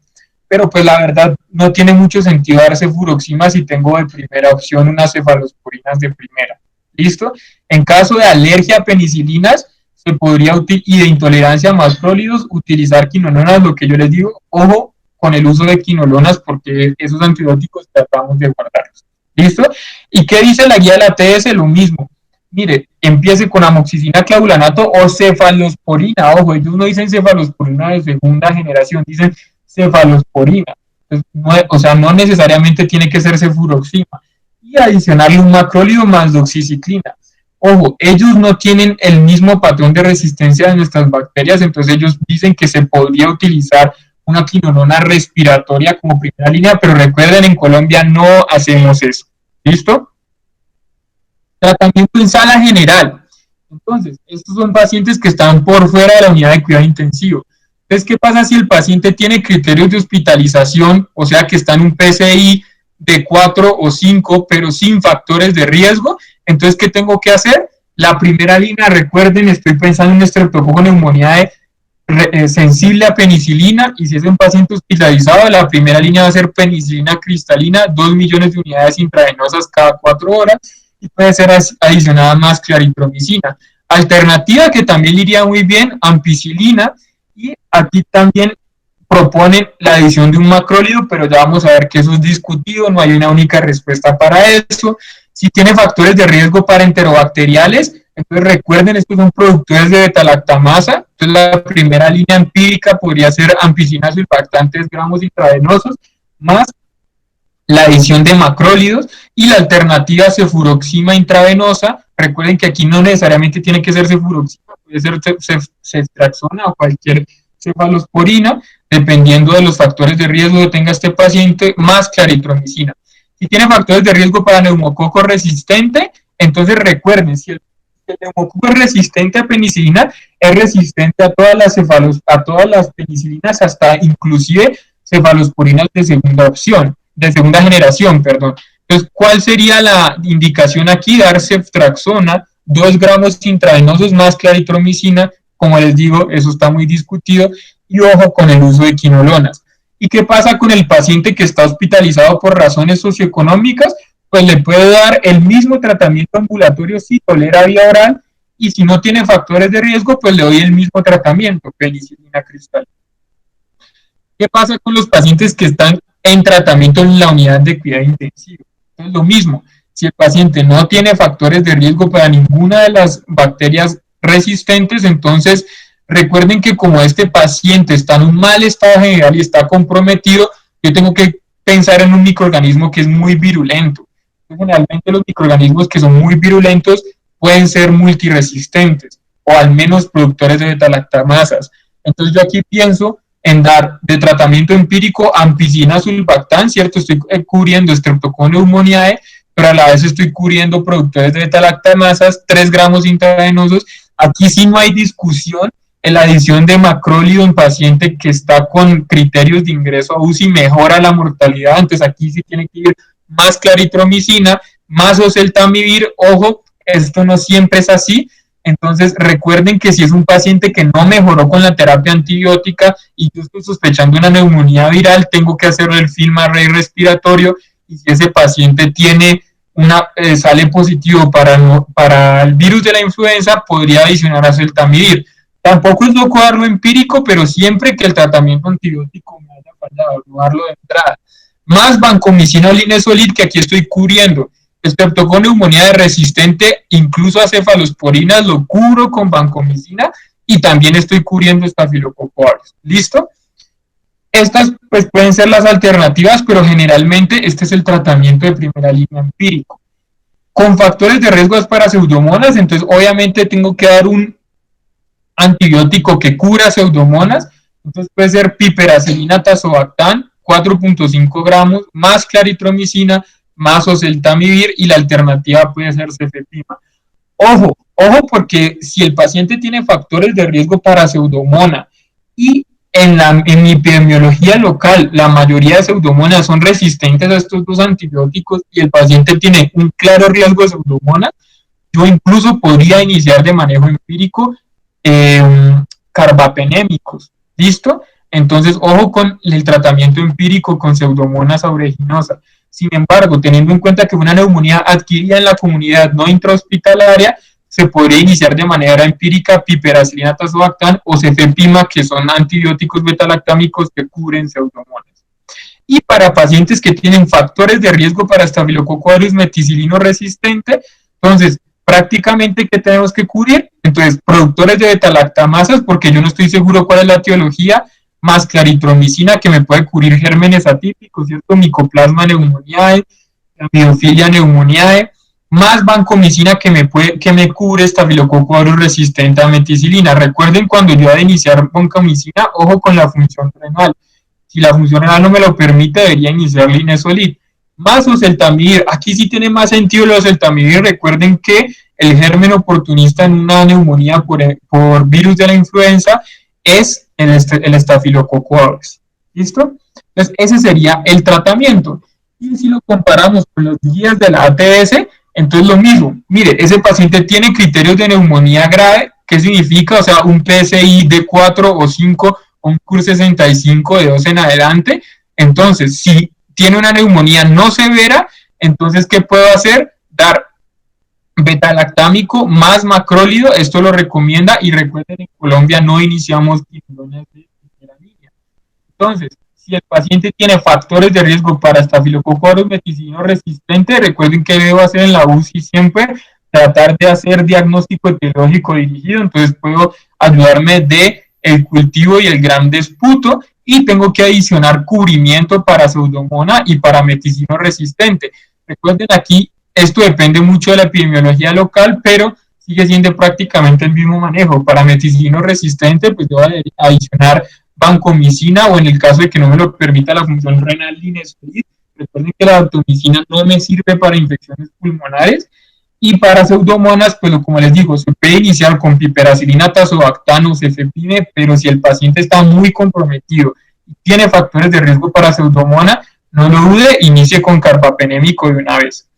Pero pues la verdad no tiene mucho sentido dar cefuroxima si tengo de primera opción unas cefalosporinas de primera. ¿Listo? En caso de alergia a penicilinas, se podría y de intolerancia a macrólidos, utilizar quinolonas, lo que yo les digo, ojo con el uso de quinolonas porque esos antibióticos tratamos de guardarlos. ¿Listo? ¿Y qué dice la guía de la TS? Lo mismo. Mire, empiece con amoxicilina clavulanato o cefalosporina. Ojo, ellos no dicen cefalosporina de segunda generación, dicen cefalosporina. Entonces, no, o sea, no necesariamente tiene que ser cefuroxima. Y adicionarle un macrólido más doxiciclina. Ojo, ellos no tienen el mismo patrón de resistencia de nuestras bacterias, entonces ellos dicen que se podría utilizar una quinolona respiratoria como primera línea, pero recuerden, en Colombia no hacemos eso. ¿Listo? Tratamiento en sala general. Entonces, estos son pacientes que están por fuera de la unidad de cuidado intensivo. Entonces, ¿qué pasa si el paciente tiene criterios de hospitalización, o sea, que está en un PCI de 4 o 5, pero sin factores de riesgo? Entonces, ¿qué tengo que hacer? La primera línea, recuerden, estoy pensando en estreptococo neumonía sensible a penicilina, y si es un paciente hospitalizado, la primera línea va a ser penicilina cristalina, 2 millones de unidades intravenosas cada 4 horas, y puede ser adicionada más claritromicina. Alternativa que también iría muy bien, ampicilina, y aquí también proponen la adición de un macrólido, pero ya vamos a ver que eso es discutido, no hay una única respuesta para eso. Si tiene factores de riesgo para enterobacteriales, entonces recuerden, estos son productores de beta-lactamasa, entonces la primera línea empírica podría ser ampicilina sulfactantes gramos intravenosos, más la adición de macrólidos, y la alternativa cefuroxima intravenosa. Recuerden que aquí no necesariamente tiene que ser cefuroxima, puede ser ceftriaxona o cualquier cefalosporina, dependiendo de los factores de riesgo que tenga este paciente, más claritromicina. Si tiene factores de riesgo para neumococo resistente, entonces recuerden, si el neumococo es resistente a penicilina, es resistente a todas las penicilinas, hasta inclusive cefalosporinas de segunda generación, perdón. Entonces, ¿cuál sería la indicación aquí? Dar ceftriaxona, 2 gramos intravenosos más claritromicina. Como les digo, eso está muy discutido, y ojo con el uso de quinolonas. ¿Y qué pasa con el paciente que está hospitalizado por razones socioeconómicas? Pues le puede dar el mismo tratamiento ambulatorio si tolera vía oral, y si no tiene factores de riesgo, pues le doy el mismo tratamiento, penicilina cristalina. ¿Qué pasa con los pacientes que están en tratamiento en la unidad de cuidado intensivo? Entonces, lo mismo, si el paciente no tiene factores de riesgo para ninguna de las bacterias resistentes, entonces recuerden que como este paciente está en un mal estado general y está comprometido, yo tengo que pensar en un microorganismo que es muy virulento. Generalmente los microorganismos que son muy virulentos pueden ser multiresistentes, o al menos productores de beta-lactamasas. Entonces yo aquí pienso en dar de tratamiento empírico ampicilina sulfactán, ¿cierto? Estoy cubriendo Streptococcus pneumoniae, pero a la vez estoy cubriendo productores de beta-lactamasas, 3 gramos intravenosos. Aquí sí no hay discusión en la adición de macrólido en paciente que está con criterios de ingreso a UCI, mejora la mortalidad. Entonces aquí sí tiene que ir más claritromicina, más oseltamivir. Ojo, esto no siempre es así. Entonces recuerden que si es un paciente que no mejoró con la terapia antibiótica y yo estoy sospechando una neumonía viral, tengo que hacerle el film array respiratorio, y si ese paciente tiene sale positivo para el virus de la influenza, podría adicionar a oseltamivir. Tampoco es loco darlo empírico, pero siempre que el tratamiento antibiótico me haya fallado, no darlo de entrada. Más vancomicina o linezolid, que aquí estoy cubriendo Streptococcus pneumoniae resistente incluso a cefalosporinas, lo cubro con vancomicina, y también estoy cubriendo Staphylococcus aureus. ¿Listo? Estas pues pueden ser las alternativas, pero generalmente este es el tratamiento de primera línea empírico. Con factores de riesgo para pseudomonas, entonces obviamente tengo que dar un antibiótico que cura pseudomonas, entonces puede ser piperacillina tazobactam, 4.5 gramos, más claritromicina, más oseltamivir, y la alternativa puede ser cefepima. Ojo, porque si el paciente tiene factores de riesgo para pseudomona, y en mi epidemiología local la mayoría de pseudomonas son resistentes a estos 2 antibióticos, y el paciente tiene un claro riesgo de pseudomonas, yo incluso podría iniciar de manejo empírico carbapenémicos. ¿Listo? Entonces, ojo con el tratamiento empírico con Pseudomonas aeruginosa. Sin embargo, teniendo en cuenta que una neumonía adquirida en la comunidad no intrahospitalaria, se podría iniciar de manera empírica piperacillina tazobactam o cefepima, que son antibióticos betalactámicos que cubren pseudomonas. Y para pacientes que tienen factores de riesgo para Staphylococcus aureus meticilino resistente, entonces, prácticamente, ¿qué tenemos que cubrir? Entonces, productores de beta-lactamasas, porque yo no estoy seguro cuál es la etiología, más claritromicina, que me puede cubrir gérmenes atípicos, ¿cierto? Mycoplasma pneumoniae, Amidofilia pneumoniae, más vancomicina que me cubre estafilococo aureus resistente a meticilina. Recuerden, cuando yo voy a iniciar vancomicina, ojo con la función renal. Si la función renal no me lo permite, debería iniciar linezolid. Más oseltamivir. Aquí sí tiene más sentido el oseltamivir. Recuerden que el germen oportunista en una neumonía por virus de la influenza es el estafilococo aureus. ¿Listo? Entonces, ese sería el tratamiento. Y si lo comparamos con los guías de la ATS, entonces lo mismo. Mire, ese paciente tiene criterios de neumonía grave. ¿Qué significa? O sea, un PSI de 4 o 5 o un CUR 65 de 2 en adelante. Entonces, si tiene una neumonía no severa, entonces, ¿qué puedo hacer? Dar betalactámico más macrólido. Esto lo recomienda, y recuerden, en Colombia no iniciamos quinolonas de primera línea. Entonces, si el paciente tiene factores de riesgo para estafilococo aureus meticilino resistente, recuerden que debo hacer en la UCI siempre, tratar de hacer diagnóstico etiológico dirigido. Entonces puedo ayudarme de el cultivo y el gran disputo, y tengo que adicionar cubrimiento para pseudomonas y para meticilino resistente. Recuerden, aquí esto depende mucho de la epidemiología local, pero sigue siendo prácticamente el mismo manejo. Para meticilino resistente, pues debo adicionar vancomicina, o en el caso de que no me lo permita la función renal, linezolid. Recuerden que la vancomicina no me sirve para infecciones pulmonares. Y para pseudomonas, pues como les digo, se puede iniciar con piperacilina, tazobactano, cefepime, pero si el paciente está muy comprometido y tiene factores de riesgo para pseudomonas, no lo dude, inicie con carbapenémico de una vez.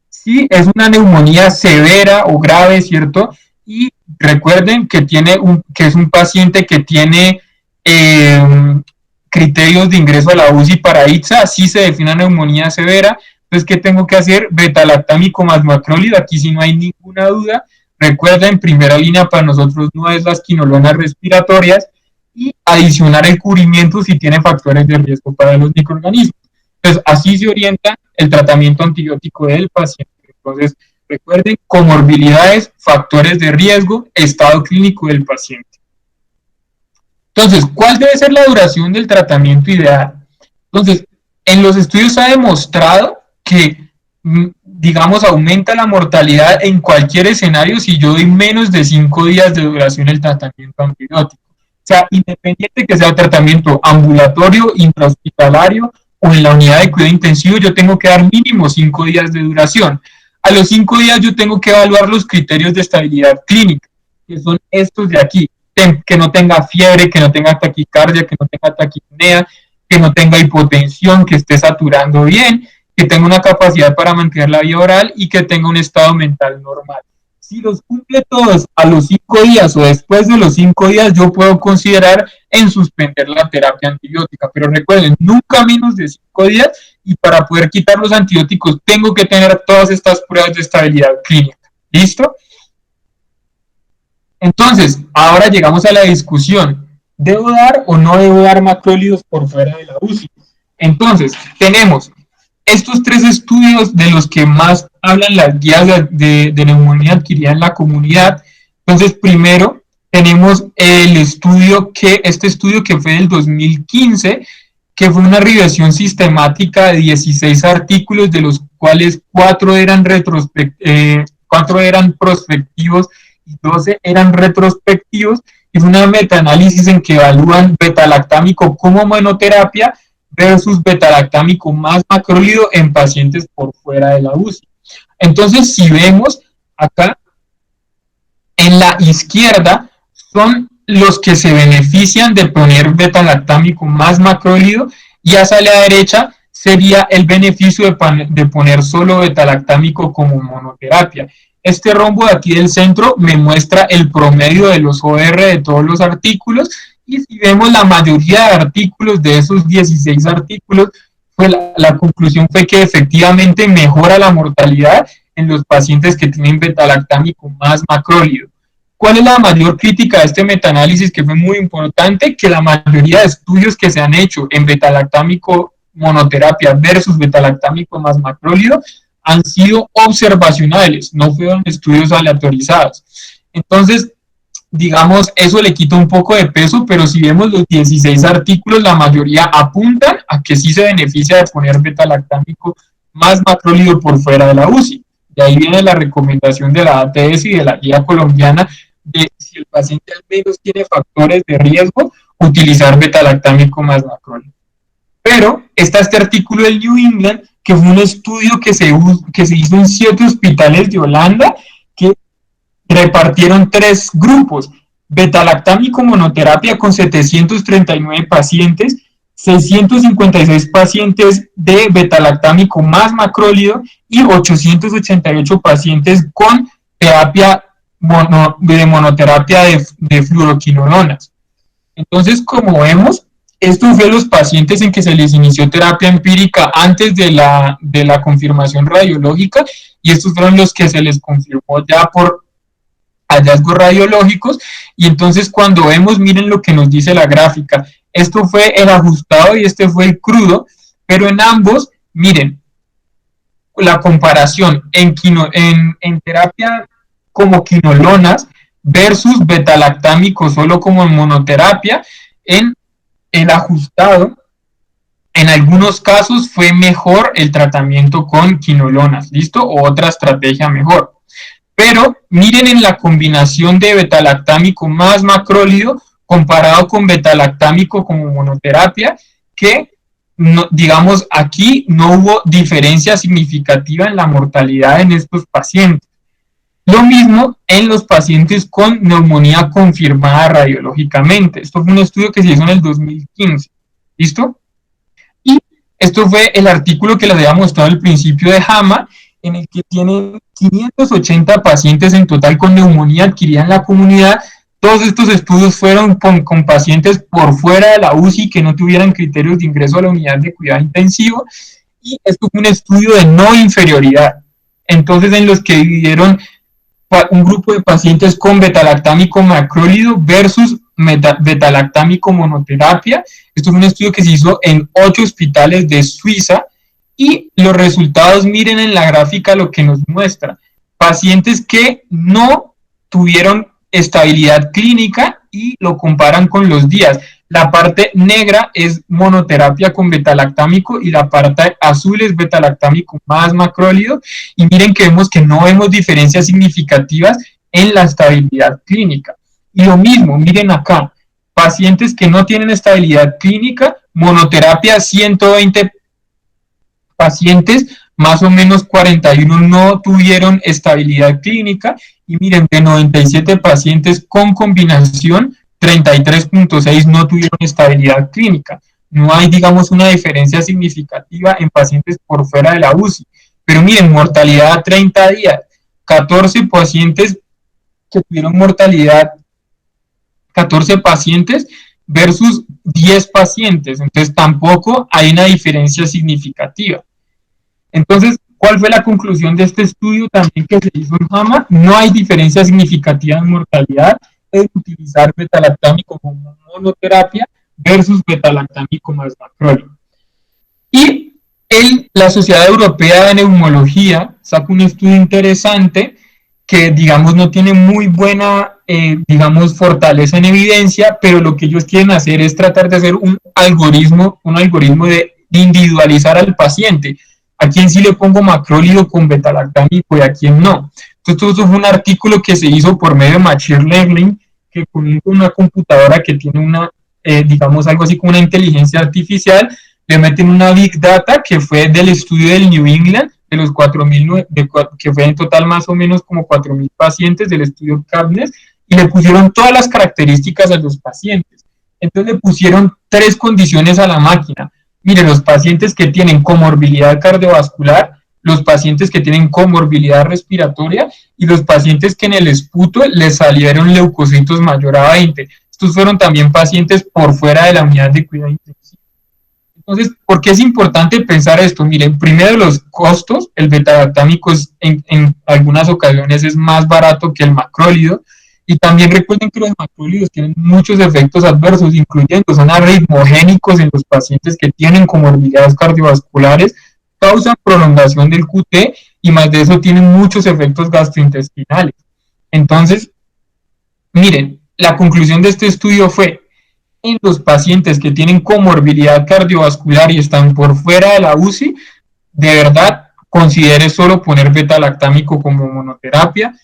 Si es una neumonía severa o grave, ¿cierto? Y recuerden que es un paciente que tiene criterios de ingreso a la UCI para ITSA, sí se define una neumonía severa. Entonces, ¿qué tengo que hacer? Betalactámico más macrólido, aquí sí no hay ninguna duda. Recuerda, en primera línea para nosotros no es las quinolonas respiratorias, y adicionar el cubrimiento si tiene factores de riesgo para los microorganismos. Entonces, así se orienta el tratamiento antibiótico del paciente. Entonces, recuerden, comorbilidades, factores de riesgo, estado clínico del paciente. Entonces, ¿cuál debe ser la duración del tratamiento ideal? Entonces, en los estudios se ha demostrado que, digamos, aumenta la mortalidad en cualquier escenario si yo doy menos de 5 días de duración el tratamiento antibiótico. O sea, independiente que sea tratamiento ambulatorio, intrahospitalario o en la unidad de cuidado intensivo, yo tengo que dar mínimo 5 días de duración. A los 5 días yo tengo que evaluar los criterios de estabilidad clínica, que son estos de aquí: que no tenga fiebre, que no tenga taquicardia, que no tenga taquipnea, que no tenga hipotensión, que esté saturando bien, que tenga una capacidad para mantener la vía oral y que tenga un estado mental normal. Si los cumple todos a los 5 días o después de los 5 días, yo puedo considerar en suspender la terapia antibiótica. Pero recuerden, nunca menos de 5 días, y para poder quitar los antibióticos tengo que tener todas estas pruebas de estabilidad clínica. ¿Listo? Entonces, ahora llegamos a la discusión: ¿debo dar o no debo dar macrólidos por fuera de la UCI? Entonces, tenemos estos 3 estudios de los que más hablan las guías de neumonía adquirida en la comunidad. Entonces, primero tenemos este estudio que fue del 2015, que fue una revisión sistemática de 16 artículos, de los cuales 4 eran prospectivos y 12 eran retrospectivos. Es una metaanálisis en que evalúan betalactámico como monoterapia versus betalactámico más macrólido en pacientes por fuera de la UCI. Entonces, si vemos acá, en la izquierda son los que se benefician de poner betalactámico más macrólido, y hacia la derecha sería el beneficio de poner solo betalactámico como monoterapia. Este rombo de aquí del centro me muestra el promedio de los OR de todos los artículos, y si vemos la mayoría de artículos, de esos 16 artículos, la conclusión fue que efectivamente mejora la mortalidad en los pacientes que tienen betalactámico más macrólido. ¿Cuál es la mayor crítica de este metaanálisis, que fue muy importante? Que la mayoría de estudios que se han hecho en betalactámico monoterapia versus betalactámico más macrólido han sido observacionales, no fueron estudios aleatorizados. Entonces, digamos, eso le quita un poco de peso, pero si vemos los 16 artículos, la mayoría apuntan a que sí se beneficia de poner betalactámico más macrólido por fuera de la UCI. De ahí viene la recomendación de la ATS y de la guía colombiana de si el paciente al menos tiene factores de riesgo, utilizar betalactámico más macrolído. Pero está este artículo del New England, que fue un estudio que se hizo en 7 hospitales de Holanda, que repartieron 3 grupos: betalactámico monoterapia con 739 pacientes, 656 pacientes de betalactámico más macrólido y 888 pacientes con terapia de monoterapia de fluoroquinolonas. Entonces, como vemos, estos fueron los pacientes en que se les inició terapia empírica antes de la confirmación radiológica, y estos fueron los que se les confirmó ya por hallazgos radiológicos. Y entonces, cuando vemos, miren lo que nos dice la gráfica. Esto fue el ajustado y este fue el crudo, pero en ambos, miren, la comparación en terapia como quinolonas versus betalactámico solo como en monoterapia. En el ajustado, en algunos casos fue mejor el tratamiento con quinolonas, ¿listo? O otra estrategia mejor. Pero miren en la combinación de betalactámico más macrólido comparado con betalactámico como monoterapia, que no, digamos aquí no hubo diferencia significativa en la mortalidad en estos pacientes. Lo mismo en los pacientes con neumonía confirmada radiológicamente. Esto fue un estudio que se hizo en el 2015. ¿Listo? Y esto fue el artículo que les había mostrado al principio de JAMA, en el que tienen 580 pacientes en total con neumonía adquirida en la comunidad. Todos estos estudios fueron con pacientes por fuera de la UCI que no tuvieran criterios de ingreso a la unidad de cuidado intensivo. Y esto fue un estudio de no inferioridad. Entonces, en los que dividieron un grupo de pacientes con betalactámico macrólido versus betalactámico monoterapia. Esto es un estudio que se hizo en 8 hospitales de Suiza, y los resultados, miren en la gráfica lo que nos muestra. Pacientes que no tuvieron estabilidad clínica y lo comparan con los días. La parte negra es monoterapia con betalactámico y la parte azul es betalactámico más macrólido. Y miren que vemos que no vemos diferencias significativas en la estabilidad clínica. Y lo mismo, miren acá, pacientes que no tienen estabilidad clínica, monoterapia 120 pacientes, más o menos 41 no tuvieron estabilidad clínica, y miren, de 97 pacientes con combinación, 33.6 no tuvieron estabilidad clínica. No hay, digamos, una diferencia significativa en pacientes por fuera de la UCI. Pero miren, mortalidad a 30 días, 14 pacientes que tuvieron mortalidad, 14 pacientes versus 10 pacientes. Entonces tampoco hay una diferencia significativa. Entonces, ¿cuál fue la conclusión de este estudio también que se hizo en JAMA? No hay diferencia significativa en mortalidad en utilizar betalactámico como monoterapia versus betalactámico más macrólido. Y la Sociedad Europea de Neumología sacó un estudio interesante que, digamos, no tiene muy buena, digamos, fortaleza en evidencia, pero lo que ellos quieren hacer es tratar de hacer un algoritmo de individualizar al paciente. ¿A quién sí le pongo macrólido con betalactámico y a quién no? Entonces, esto fue un artículo que se hizo por medio de Machine Learning, que con una computadora que tiene una, digamos, algo así como una inteligencia artificial, le meten una Big Data que fue del estudio del New England, de los 4.000, que fue en total más o menos como 4.000 pacientes del estudio CAPNES, y le pusieron todas las características a los pacientes. Entonces le pusieron 3 condiciones a la máquina. Mire, los pacientes que tienen comorbilidad cardiovascular, los pacientes que tienen comorbilidad respiratoria y los pacientes que en el esputo les salieron leucocitos mayor a 20. Estos fueron también pacientes por fuera de la unidad de cuidado intensivo. Entonces, ¿por qué es importante pensar esto? Miren, primero los costos, el betalactámico en algunas ocasiones es más barato que el macrólido. Y también recuerden que los macrólidos tienen muchos efectos adversos, incluyendo son arritmogénicos en los pacientes que tienen comorbilidades cardiovasculares, causan prolongación del QT y más de eso tienen muchos efectos gastrointestinales. Entonces, miren, la conclusión de este estudio fue: en los pacientes que tienen comorbilidad cardiovascular y están por fuera de la UCI, de verdad considere solo poner beta-lactámico como monoterapia,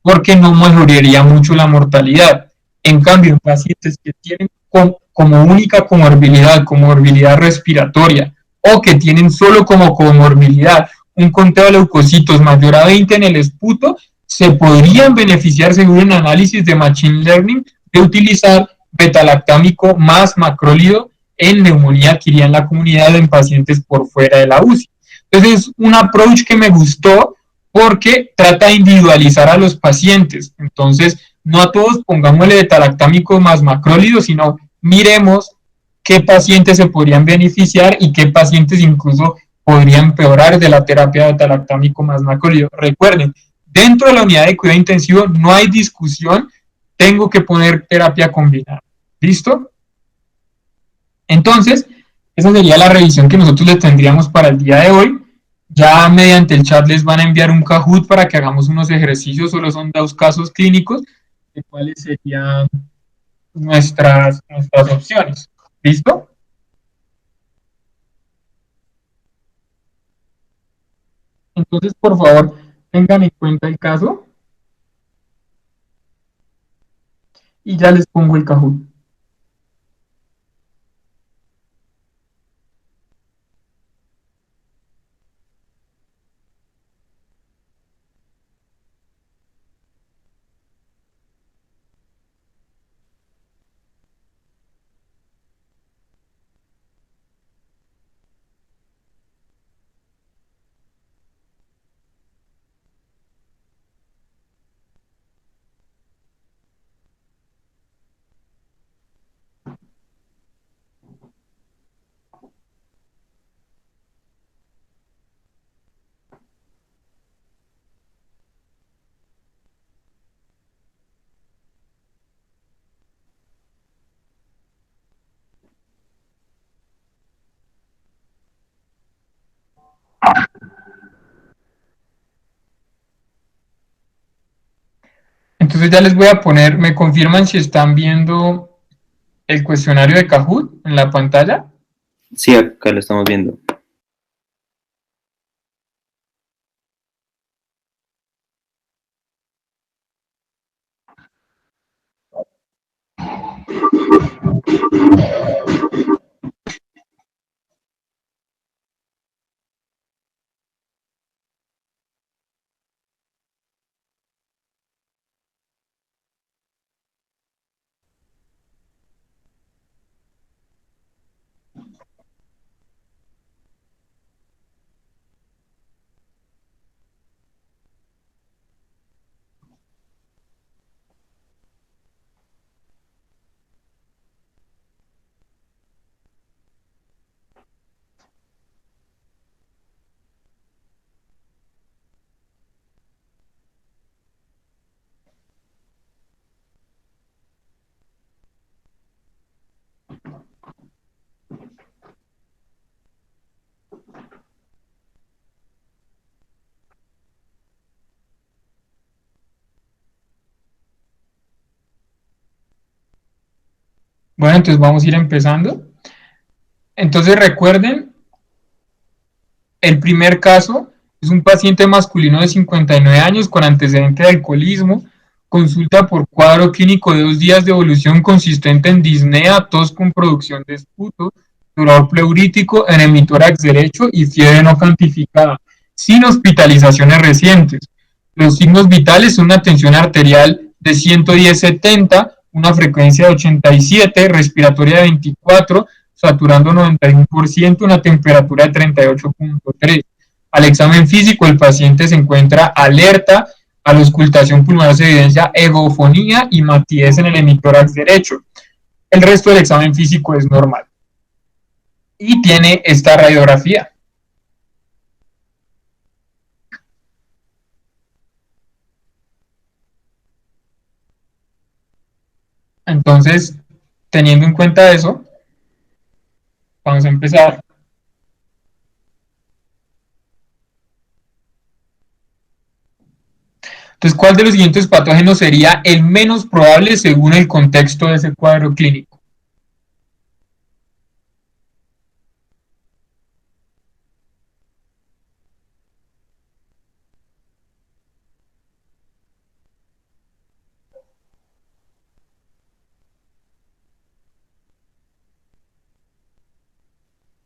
porque no mejoraría mucho la mortalidad. En cambio, en pacientes que tienen como única comorbilidad respiratoria, o que tienen solo como comorbilidad un conteo de leucocitos mayor a 20 en el esputo, se podrían beneficiar, según un análisis de Machine Learning, de utilizar beta-lactámico más macrólido en neumonía adquirida en la comunidad en pacientes por fuera de la UCI. Entonces, es un approach que me gustó porque trata de individualizar a los pacientes. Entonces, no a todos pongámosle beta-lactámico más macrólido, sino miremos qué pacientes se podrían beneficiar y qué pacientes incluso podrían empeorar de la terapia beta-lactámico más macrólido. Recuerden, dentro de la unidad de cuidado intensivo no hay discusión, tengo que poner terapia combinada. ¿Listo? Entonces, esa sería la revisión que nosotros le tendríamos para el día de hoy. Ya mediante el chat les van a enviar un Kahoot para que hagamos unos ejercicios, solo son 2 casos clínicos, de cuáles serían nuestras opciones. ¿Listo? Entonces, por favor, tengan en cuenta el caso y ya les pongo el Kahoot. Entonces ya les voy a poner, me confirman si están viendo el cuestionario de Kahoot en la pantalla. Sí, acá lo estamos viendo. Bueno, entonces vamos a ir empezando. Entonces recuerden, el primer caso es un paciente masculino de 59 años con antecedente de alcoholismo, consulta por cuadro clínico de 2 días de evolución consistente en disnea, tos con producción de esputo, dolor pleurítico en hemitórax derecho y fiebre no cuantificada, sin hospitalizaciones recientes. Los signos vitales son una tensión arterial de 110/70, una frecuencia de 87, respiratoria de 24, saturando 91%, una temperatura de 38.3. Al examen físico, el paciente se encuentra alerta, a la auscultación pulmonar se evidencia egofonía y matidez en el hemitórax derecho. El resto del examen físico es normal. Y tiene esta radiografía. Entonces, teniendo en cuenta eso, vamos a empezar. Entonces, ¿cuál de los siguientes patógenos sería el menos probable según el contexto de ese cuadro clínico?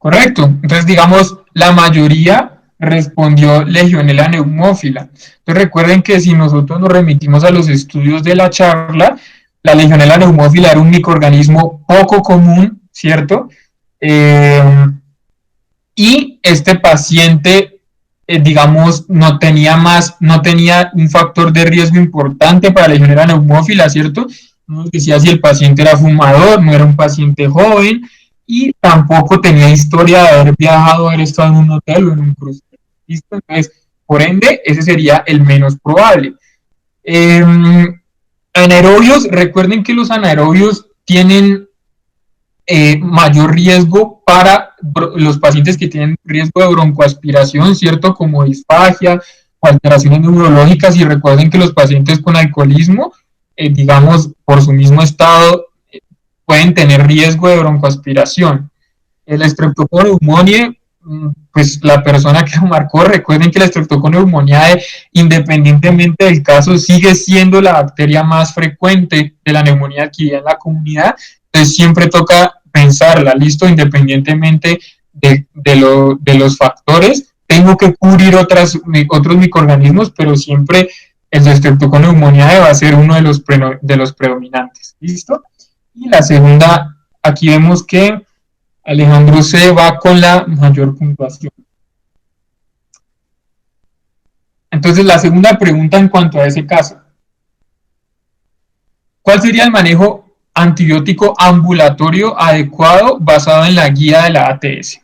Correcto. Entonces, digamos, la mayoría respondió Legionella neumófila. Entonces, recuerden que si nosotros nos remitimos a los estudios de la charla, la Legionella neumófila era un microorganismo poco común, ¿cierto? Eh, y este paciente, digamos, no tenía un factor de riesgo importante para la Legionella neumófila, ¿cierto? No nos decía si el paciente era fumador, no era un paciente joven, y tampoco tenía historia de haber viajado, haber estado en un hotel o en un crucero. ¿Listo? Entonces, por ende, ese sería el menos probable. Anaerobios, recuerden que los anaerobios tienen mayor riesgo para los pacientes que tienen riesgo de broncoaspiración, ¿cierto? Como disfagia o alteraciones neurológicas, y recuerden que los pacientes con alcoholismo, digamos, por su mismo estado, pueden tener riesgo de broncoaspiración. El Streptococcus pneumoniae, pues la persona que lo marcó, recuerden que la Streptococcus pneumoniae, independientemente del caso, sigue siendo la bacteria más frecuente de la neumonía adquirida en la comunidad. Entonces siempre toca pensarla, listo, independientemente de los factores. Tengo que cubrir otros microorganismos, pero siempre el Streptococcus pneumoniae va a ser uno de los predominantes, listo. Y la segunda, aquí vemos que Alejandro C. va con la mayor puntuación. Entonces, la segunda pregunta en cuanto a ese caso. ¿Cuál sería el manejo antibiótico ambulatorio adecuado basado en la guía de la ATS?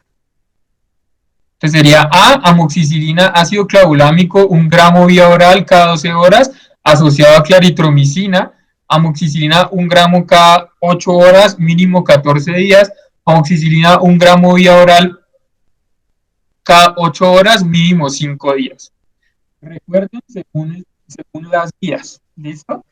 Entonces sería A, amoxicilina ácido clavulámico, 1 gramo vía oral cada 12 horas, asociado a claritromicina, amoxicilina 1 gramo cada 8 horas, mínimo 14 días, amoxicilina 1 gramo vía oral cada 8 horas, mínimo 5 días. Recuerden según las guías, ¿listo?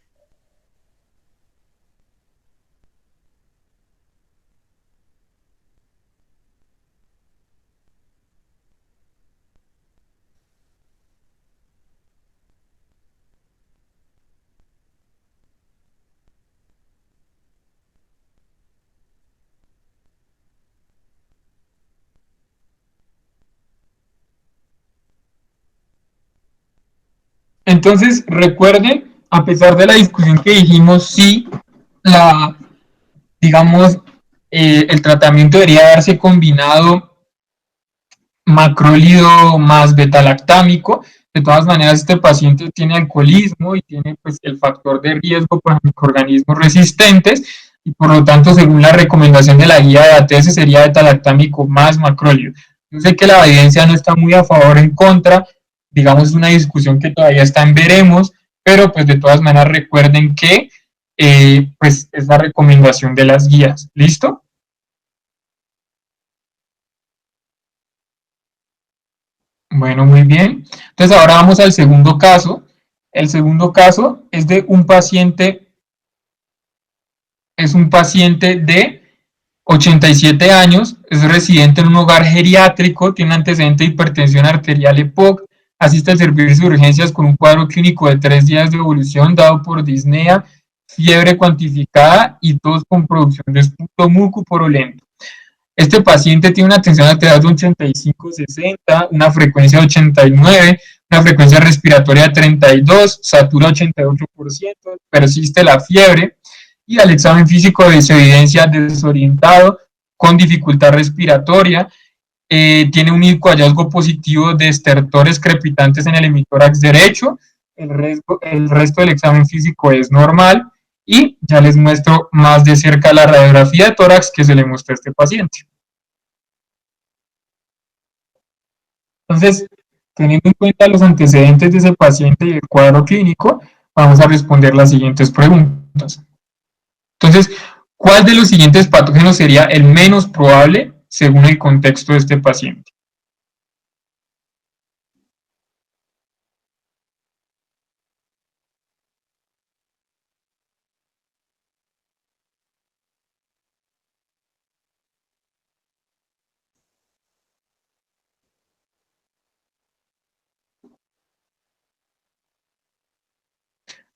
Entonces, recuerden, a pesar de la discusión que dijimos, sí, digamos, el tratamiento debería darse combinado macrólido más betalactámico. De todas maneras, este paciente tiene alcoholismo y tiene pues el factor de riesgo para microorganismos resistentes, y por lo tanto, según la recomendación de la guía de ATS, sería betalactámico más macrólido. Yo sé que la evidencia no está muy a favor o en contra, digamos, es una discusión que todavía está en veremos, pero pues de todas maneras recuerden que pues es la recomendación de las guías. ¿Listo? Bueno, muy bien. Entonces ahora vamos al segundo caso. El segundo caso es de un paciente de 87 años, es residente en un hogar geriátrico, tiene antecedente de hipertensión arterial EPOC, asiste al servicio de urgencias con un cuadro clínico de 3 días de evolución dado por disnea, fiebre cuantificada y tos con producción de esputo mucopurulento. Este paciente tiene una tensión arterial de 85-60, una frecuencia de 89, una frecuencia respiratoria de 32, satura 88%, persiste la fiebre, y al examen físico se evidencia desorientado, con dificultad respiratoria, tiene un único hallazgo positivo de estertores crepitantes en el hemitórax derecho, el resto del examen físico es normal, y ya les muestro más de cerca la radiografía de tórax que se le mostró a este paciente. Entonces, teniendo en cuenta los antecedentes de ese paciente y el cuadro clínico, vamos a responder las siguientes preguntas. Entonces, ¿cuál de los siguientes patógenos sería el menos probable según el contexto de este paciente?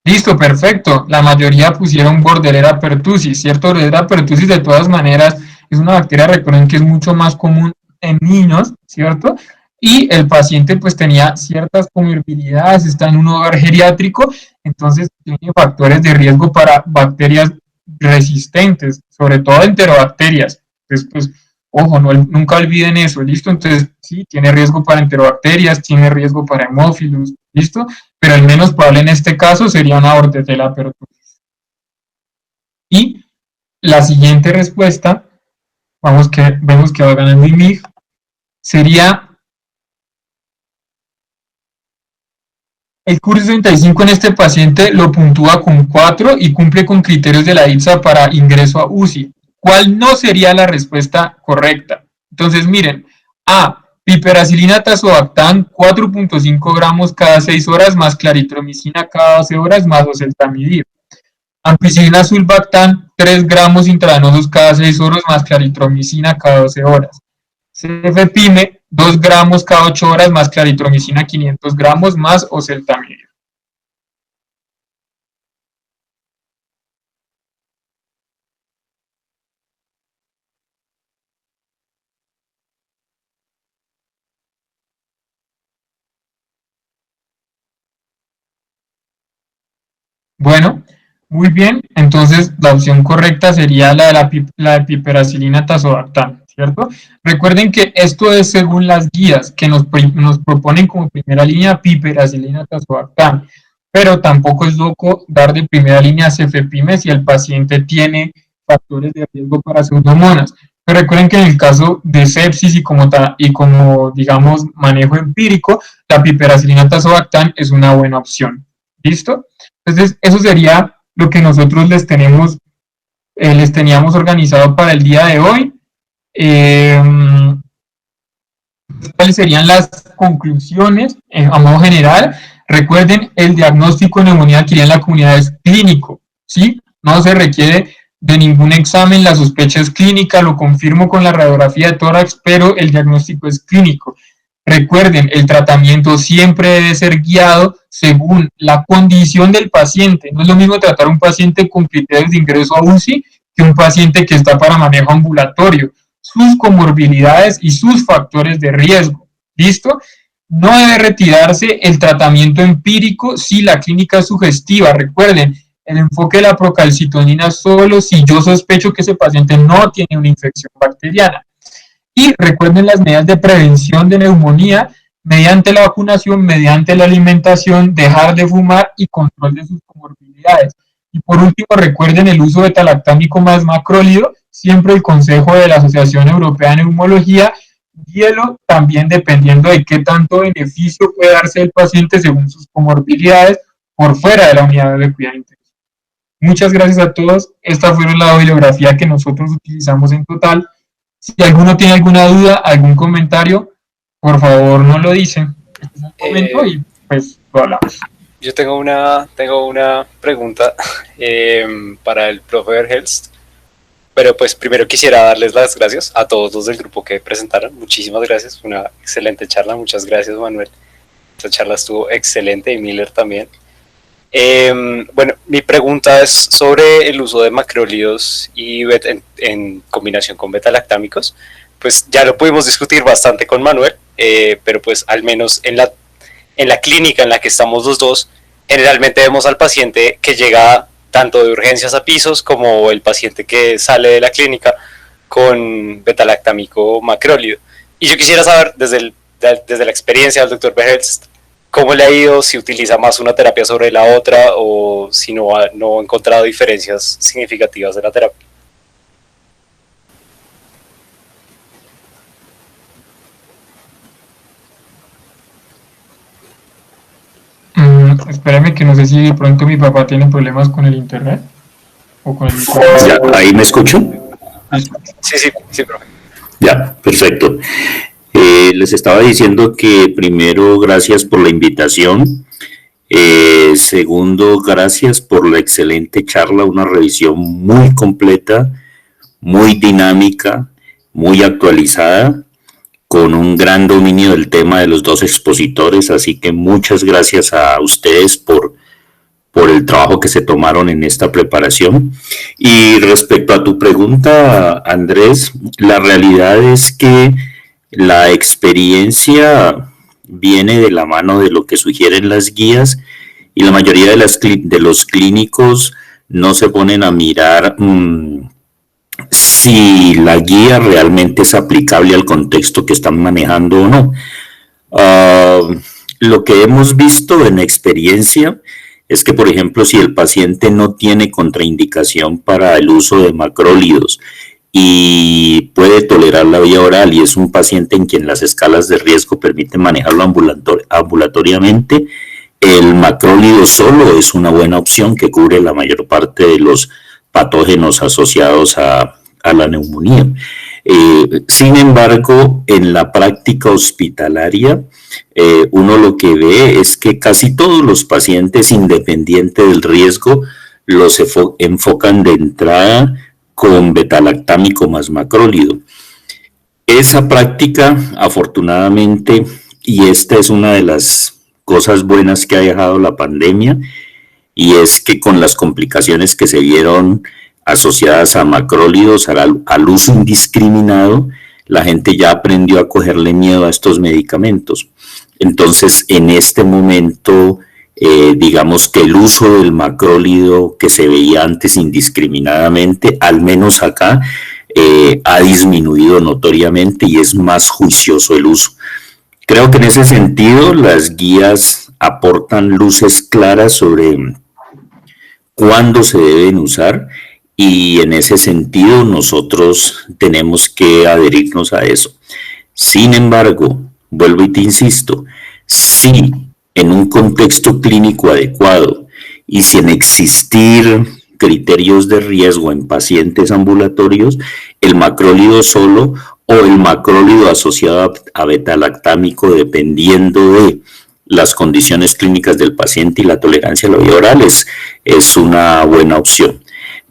Listo, perfecto. La mayoría pusieron Bordetella pertussis, ¿cierto? Bordetella pertussis de todas maneras es una bacteria, recuerden que es mucho más común en niños, ¿cierto? Y el paciente pues tenía ciertas comorbilidades, está en un hogar geriátrico, entonces tiene factores de riesgo para bacterias resistentes, sobre todo enterobacterias. Entonces, pues, ojo, nunca olviden eso, ¿listo? Entonces, sí, tiene riesgo para enterobacterias, tiene riesgo para hemófilos, ¿listo? Pero el menos probable en este caso sería una Bordetella pertussis. Y la siguiente respuesta, vemos que va ganando IMIG, sería el curso 65 en este paciente lo puntúa con 4 y cumple con criterios de la ITSA para ingreso a UCI. ¿Cuál no sería la respuesta correcta? Entonces, miren, A, piperacilina tazobactam 4.5 gramos cada 6 horas más claritromicina cada 12 horas más oseltamivir. Ampicilina sulbactam 3 gramos intravenosos cada 6 horas más claritromicina cada 12 horas. Cefepime 2 gramos cada 8 horas más claritromicina 500 gramos más oseltamivir. Bueno, muy bien, entonces la opción correcta sería la de piperacilina tazobactam, ¿cierto? Recuerden que esto es según las guías que nos proponen como primera línea piperacilina tazobactam, pero tampoco es loco dar de primera línea cefepime si el paciente tiene factores de riesgo para pseudomonas. Pero recuerden que en el caso de sepsis y como digamos manejo empírico, la piperacilina tazobactam es una buena opción. ¿Listo? Entonces, eso sería lo que nosotros les teníamos organizado para el día de hoy. ¿Cuáles serían las conclusiones a modo general? Recuerden, el diagnóstico de neumonía adquirida en la comunidad es clínico, ¿sí? No se requiere de ningún examen, la sospecha es clínica, lo confirmo con la radiografía de tórax, pero el diagnóstico es clínico. Recuerden, el tratamiento siempre debe ser guiado según la condición del paciente. No es lo mismo tratar a un paciente con criterios de ingreso a UCI que un paciente que está para manejo ambulatorio. Sus comorbilidades y sus factores de riesgo. ¿Listo? No debe retirarse el tratamiento empírico si la clínica es sugestiva. Recuerden, el enfoque de la procalcitonina solo si yo sospecho que ese paciente no tiene una infección bacteriana. Y recuerden las medidas de prevención de neumonía mediante la vacunación, mediante la alimentación, dejar de fumar y control de sus comorbilidades. Y por último, recuerden el uso de talactámico más macrólido, siempre el consejo de la Asociación Europea de Neumología, hielo también dependiendo de qué tanto beneficio puede darse el paciente según sus comorbilidades por fuera de la unidad de cuidado intensivo. Muchas gracias a todos. Esta fue la bibliografía que nosotros utilizamos en total. Si alguno tiene alguna duda, algún comentario, por favor no lo dicen. Un momento y pues lo hablamos. Yo tengo una pregunta para el profe Verhelst, pero pues primero quisiera darles las gracias a todos los del grupo que presentaron. Muchísimas gracias, fue una excelente charla. Muchas gracias, Manuel. Esta charla estuvo excelente y Miller también. Bueno, mi pregunta es sobre el uso de macrólidos y en combinación con betalactámicos. Pues ya lo pudimos discutir bastante con Manuel, pero pues al menos en la clínica en la que estamos los dos, generalmente vemos al paciente que llega tanto de urgencias a pisos como el paciente que sale de la clínica con betalactámico macrólido. Y yo quisiera saber, desde la experiencia del doctor Verhelst, ¿cómo le ha ido? Si utiliza más una terapia sobre la otra o si no ha encontrado diferencias significativas de la terapia. Espérame que no sé si de pronto mi papá tiene problemas con el internet o con el micrófono. Ya, ¿ahí me escucho? Sí, profe. Ya, perfecto. Les estaba diciendo que primero, gracias por la invitación. Segundo, gracias por la excelente charla, una revisión muy completa, muy dinámica, muy actualizada, con un gran dominio del tema de los dos expositores, así que muchas gracias a ustedes por el trabajo que se tomaron en esta preparación. Y respecto a tu pregunta, Andrés, la realidad es que La experiencia viene de la mano de lo que sugieren las guías y la mayoría de los clínicos no se ponen a mirar si la guía realmente es aplicable al contexto que están manejando o no. Lo que hemos visto en experiencia es que, por ejemplo, si el paciente no tiene contraindicación para el uso de macrólidos y puede tolerar la vía oral y es un paciente en quien las escalas de riesgo permiten manejarlo ambulatoriamente, el macrólido solo es una buena opción que cubre la mayor parte de los patógenos asociados a la neumonía. Sin embargo, en la práctica hospitalaria, uno lo que ve es que casi todos los pacientes, independiente del riesgo, los enfocan de entrada con betalactámico más macrólido. Esa práctica, afortunadamente, y esta es una de las cosas buenas que ha dejado la pandemia, y es que con las complicaciones que se vieron asociadas a macrólidos, al uso indiscriminado, la gente ya aprendió a cogerle miedo a estos medicamentos. Entonces, en este momento, digamos que el uso del macrólido que se veía antes indiscriminadamente, al menos acá, ha disminuido notoriamente y es más juicioso el uso. Creo que en ese sentido las guías aportan luces claras sobre cuándo se deben usar y en ese sentido nosotros tenemos que adherirnos a eso. Sin embargo, vuelvo y te insisto, si en un contexto clínico adecuado y sin existir criterios de riesgo en pacientes ambulatorios, el macrólido solo o el macrólido asociado a betalactámico, dependiendo de las condiciones clínicas del paciente y la tolerancia a la vía oral, es una buena opción.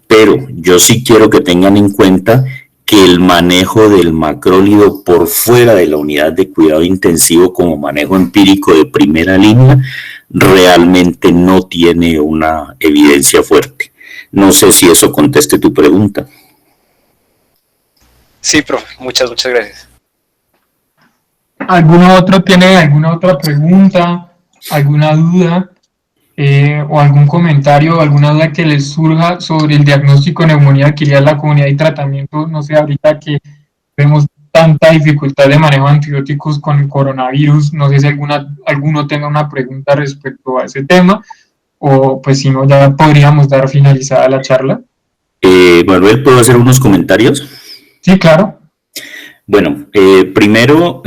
Pero yo sí quiero que tengan en cuenta que el manejo del macrólido por fuera de la unidad de cuidado intensivo como manejo empírico de primera línea realmente no tiene una evidencia fuerte. No sé si eso conteste tu pregunta. Sí, profe, muchas gracias. ¿Alguno otro tiene alguna otra pregunta, alguna duda o algún comentario o alguna duda que les surja sobre el diagnóstico de neumonía adquirida en la comunidad y tratamiento? No sé, ahorita que vemos tanta dificultad de manejo de antibióticos con el coronavirus, no sé si alguno tenga una pregunta respecto a ese tema o pues si no ya podríamos dar finalizada la charla. Manuel, ¿puedo hacer unos comentarios? Sí, claro. Bueno, primero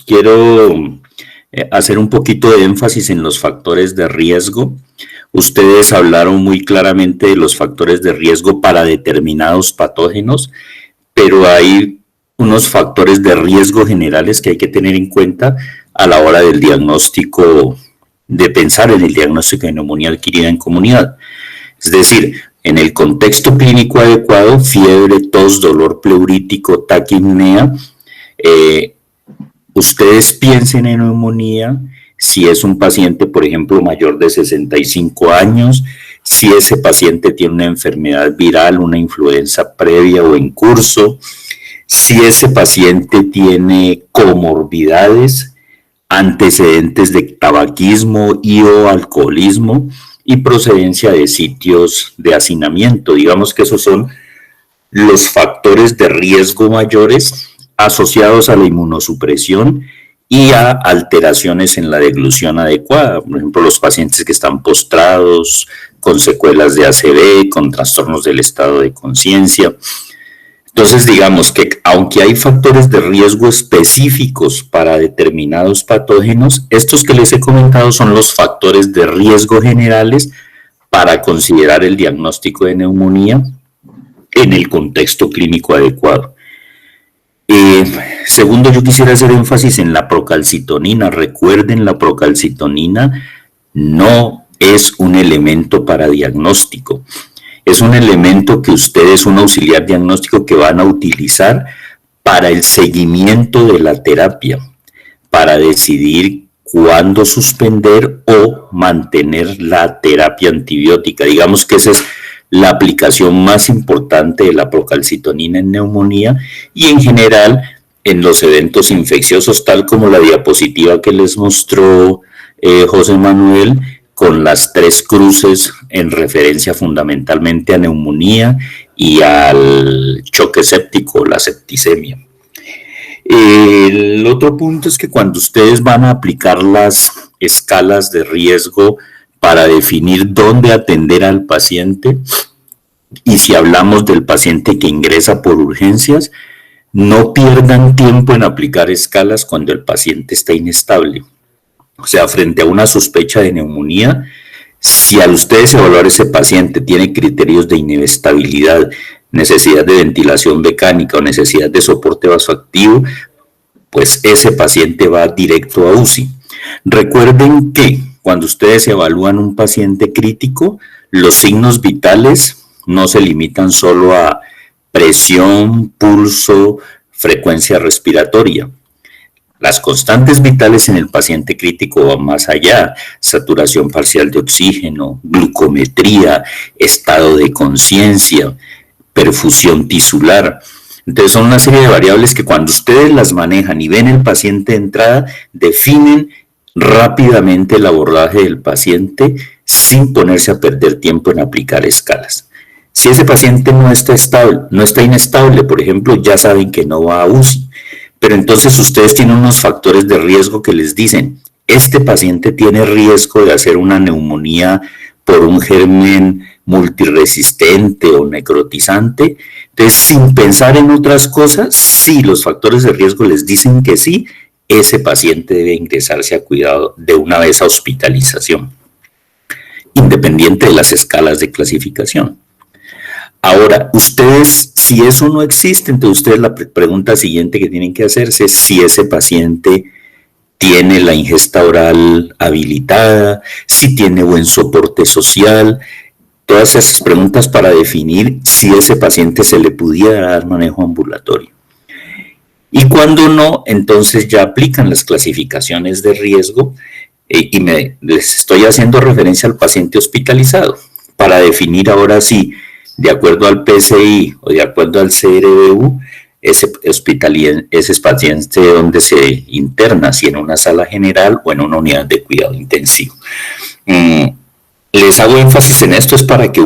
quiero hacer un poquito de énfasis en los factores de riesgo. Ustedes hablaron muy claramente de los factores de riesgo para determinados patógenos, pero hay unos factores de riesgo generales que hay que tener en cuenta a la hora del diagnóstico, de pensar en el diagnóstico de neumonía adquirida en comunidad. Es decir, en el contexto clínico adecuado, fiebre, tos, dolor pleurítico, taquipnea, ustedes piensen en neumonía si es un paciente, por ejemplo, mayor de 65 años, si ese paciente tiene una enfermedad viral, una influenza previa o en curso, si ese paciente tiene comorbidades, antecedentes de tabaquismo y o alcoholismo y procedencia de sitios de hacinamiento. Digamos que esos son los factores de riesgo mayores asociados a la inmunosupresión y a alteraciones en la deglución adecuada. Por ejemplo, los pacientes que están postrados, con secuelas de ACV, con trastornos del estado de conciencia. Entonces, digamos que aunque hay factores de riesgo específicos para determinados patógenos, estos que les he comentado son los factores de riesgo generales para considerar el diagnóstico de neumonía en el contexto clínico adecuado. Segundo, yo quisiera hacer énfasis en la procalcitonina. Recuerden, la procalcitonina no es un elemento para diagnóstico. Es un elemento que ustedes, un auxiliar diagnóstico que van a utilizar para el seguimiento de la terapia, para decidir cuándo suspender o mantener la terapia antibiótica. Digamos que esa es la aplicación más importante de la procalcitonina en neumonía y en general en los eventos infecciosos, tal como la diapositiva que les mostró José Manuel, con las 3 cruces en referencia fundamentalmente a neumonía y al choque séptico, la septicemia. El otro punto es que cuando ustedes van a aplicar las escalas de riesgo para definir dónde atender al paciente, y si hablamos del paciente que ingresa por urgencias, no pierdan tiempo en aplicar escalas cuando el paciente está inestable. O sea, frente a una sospecha de neumonía, si al ustedes evaluar ese paciente tiene criterios de inestabilidad, necesidad de ventilación mecánica o necesidad de soporte vasoactivo, pues ese paciente va directo a UCI. Recuerden que cuando ustedes evalúan un paciente crítico, los signos vitales no se limitan solo a presión, pulso, frecuencia respiratoria. Las constantes vitales en el paciente crítico van más allá: saturación parcial de oxígeno, glucometría, estado de conciencia, perfusión tisular. Entonces son una serie de variables que cuando ustedes las manejan y ven el paciente de entrada, definen rápidamente el abordaje del paciente sin ponerse a perder tiempo en aplicar escalas. Si ese paciente no está estable, no está inestable, por ejemplo, ya saben que no va a UCI, pero entonces ustedes tienen unos factores de riesgo que les dicen: este paciente tiene riesgo de hacer una neumonía por un germen multiresistente o necrotizante. Entonces, sin pensar en otras cosas, si los factores de riesgo les dicen que sí, ese paciente debe ingresarse a cuidado de una vez a hospitalización, independiente de las escalas de clasificación. Ahora, ustedes, si eso no existe, entonces ustedes la pregunta siguiente que tienen que hacerse es si ese paciente tiene la ingesta oral habilitada, si tiene buen soporte social, todas esas preguntas para definir si ese paciente se le pudiera dar manejo ambulatorio. Y cuando no, entonces ya aplican las clasificaciones de riesgo les estoy haciendo referencia al paciente hospitalizado para definir ahora si, de acuerdo al PCI o de acuerdo al CRBU, ese paciente donde se interna, si en una sala general o en una unidad de cuidado intensivo. Les hago énfasis en esto, es para que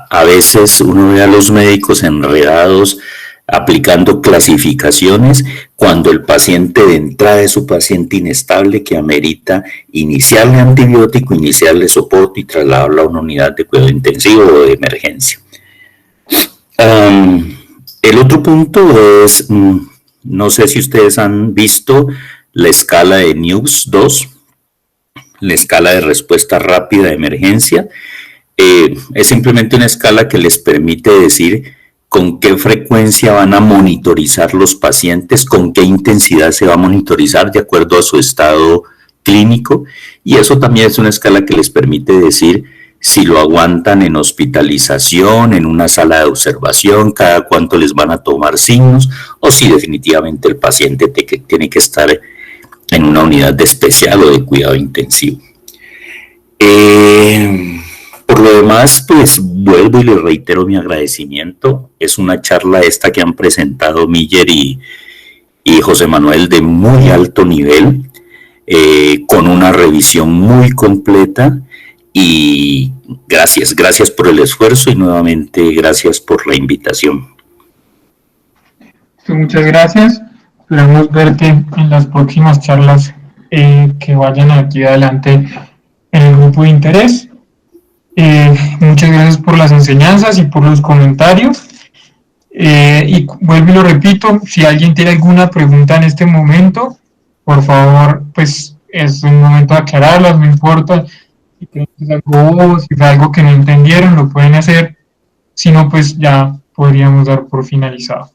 a veces uno vea a los médicos enredados aplicando clasificaciones cuando el paciente de entrada es un paciente inestable que amerita iniciarle antibiótico, iniciarle soporte y trasladarlo a una unidad de cuidado intensivo o de emergencia. El otro punto es, no sé si ustedes han visto la escala de NEWS 2, la escala de respuesta rápida de emergencia. Es simplemente una escala que les permite decir con qué frecuencia van a monitorizar los pacientes, con qué intensidad se va a monitorizar de acuerdo a su estado clínico, y eso también es una escala que les permite decir si lo aguantan en hospitalización, en una sala de observación, cada cuánto les van a tomar signos, o si definitivamente el paciente tiene que estar en una unidad de especial o de cuidado intensivo. Por lo demás, pues vuelvo y les reitero mi agradecimiento. Es una charla esta que han presentado Miller y José Manuel de muy alto nivel, con una revisión muy completa, y gracias por el esfuerzo y nuevamente gracias por la invitación. Muchas gracias. Esperamos verte en las próximas charlas que vayan aquí adelante en el grupo de interés. Muchas gracias por las enseñanzas y por los comentarios. Y vuelvo y lo repito, si alguien tiene alguna pregunta en este momento, por favor, pues es un momento de aclararlas, no importa si creen que es algo, si es algo que no entendieron, lo pueden hacer. Si no, pues ya podríamos dar por finalizado.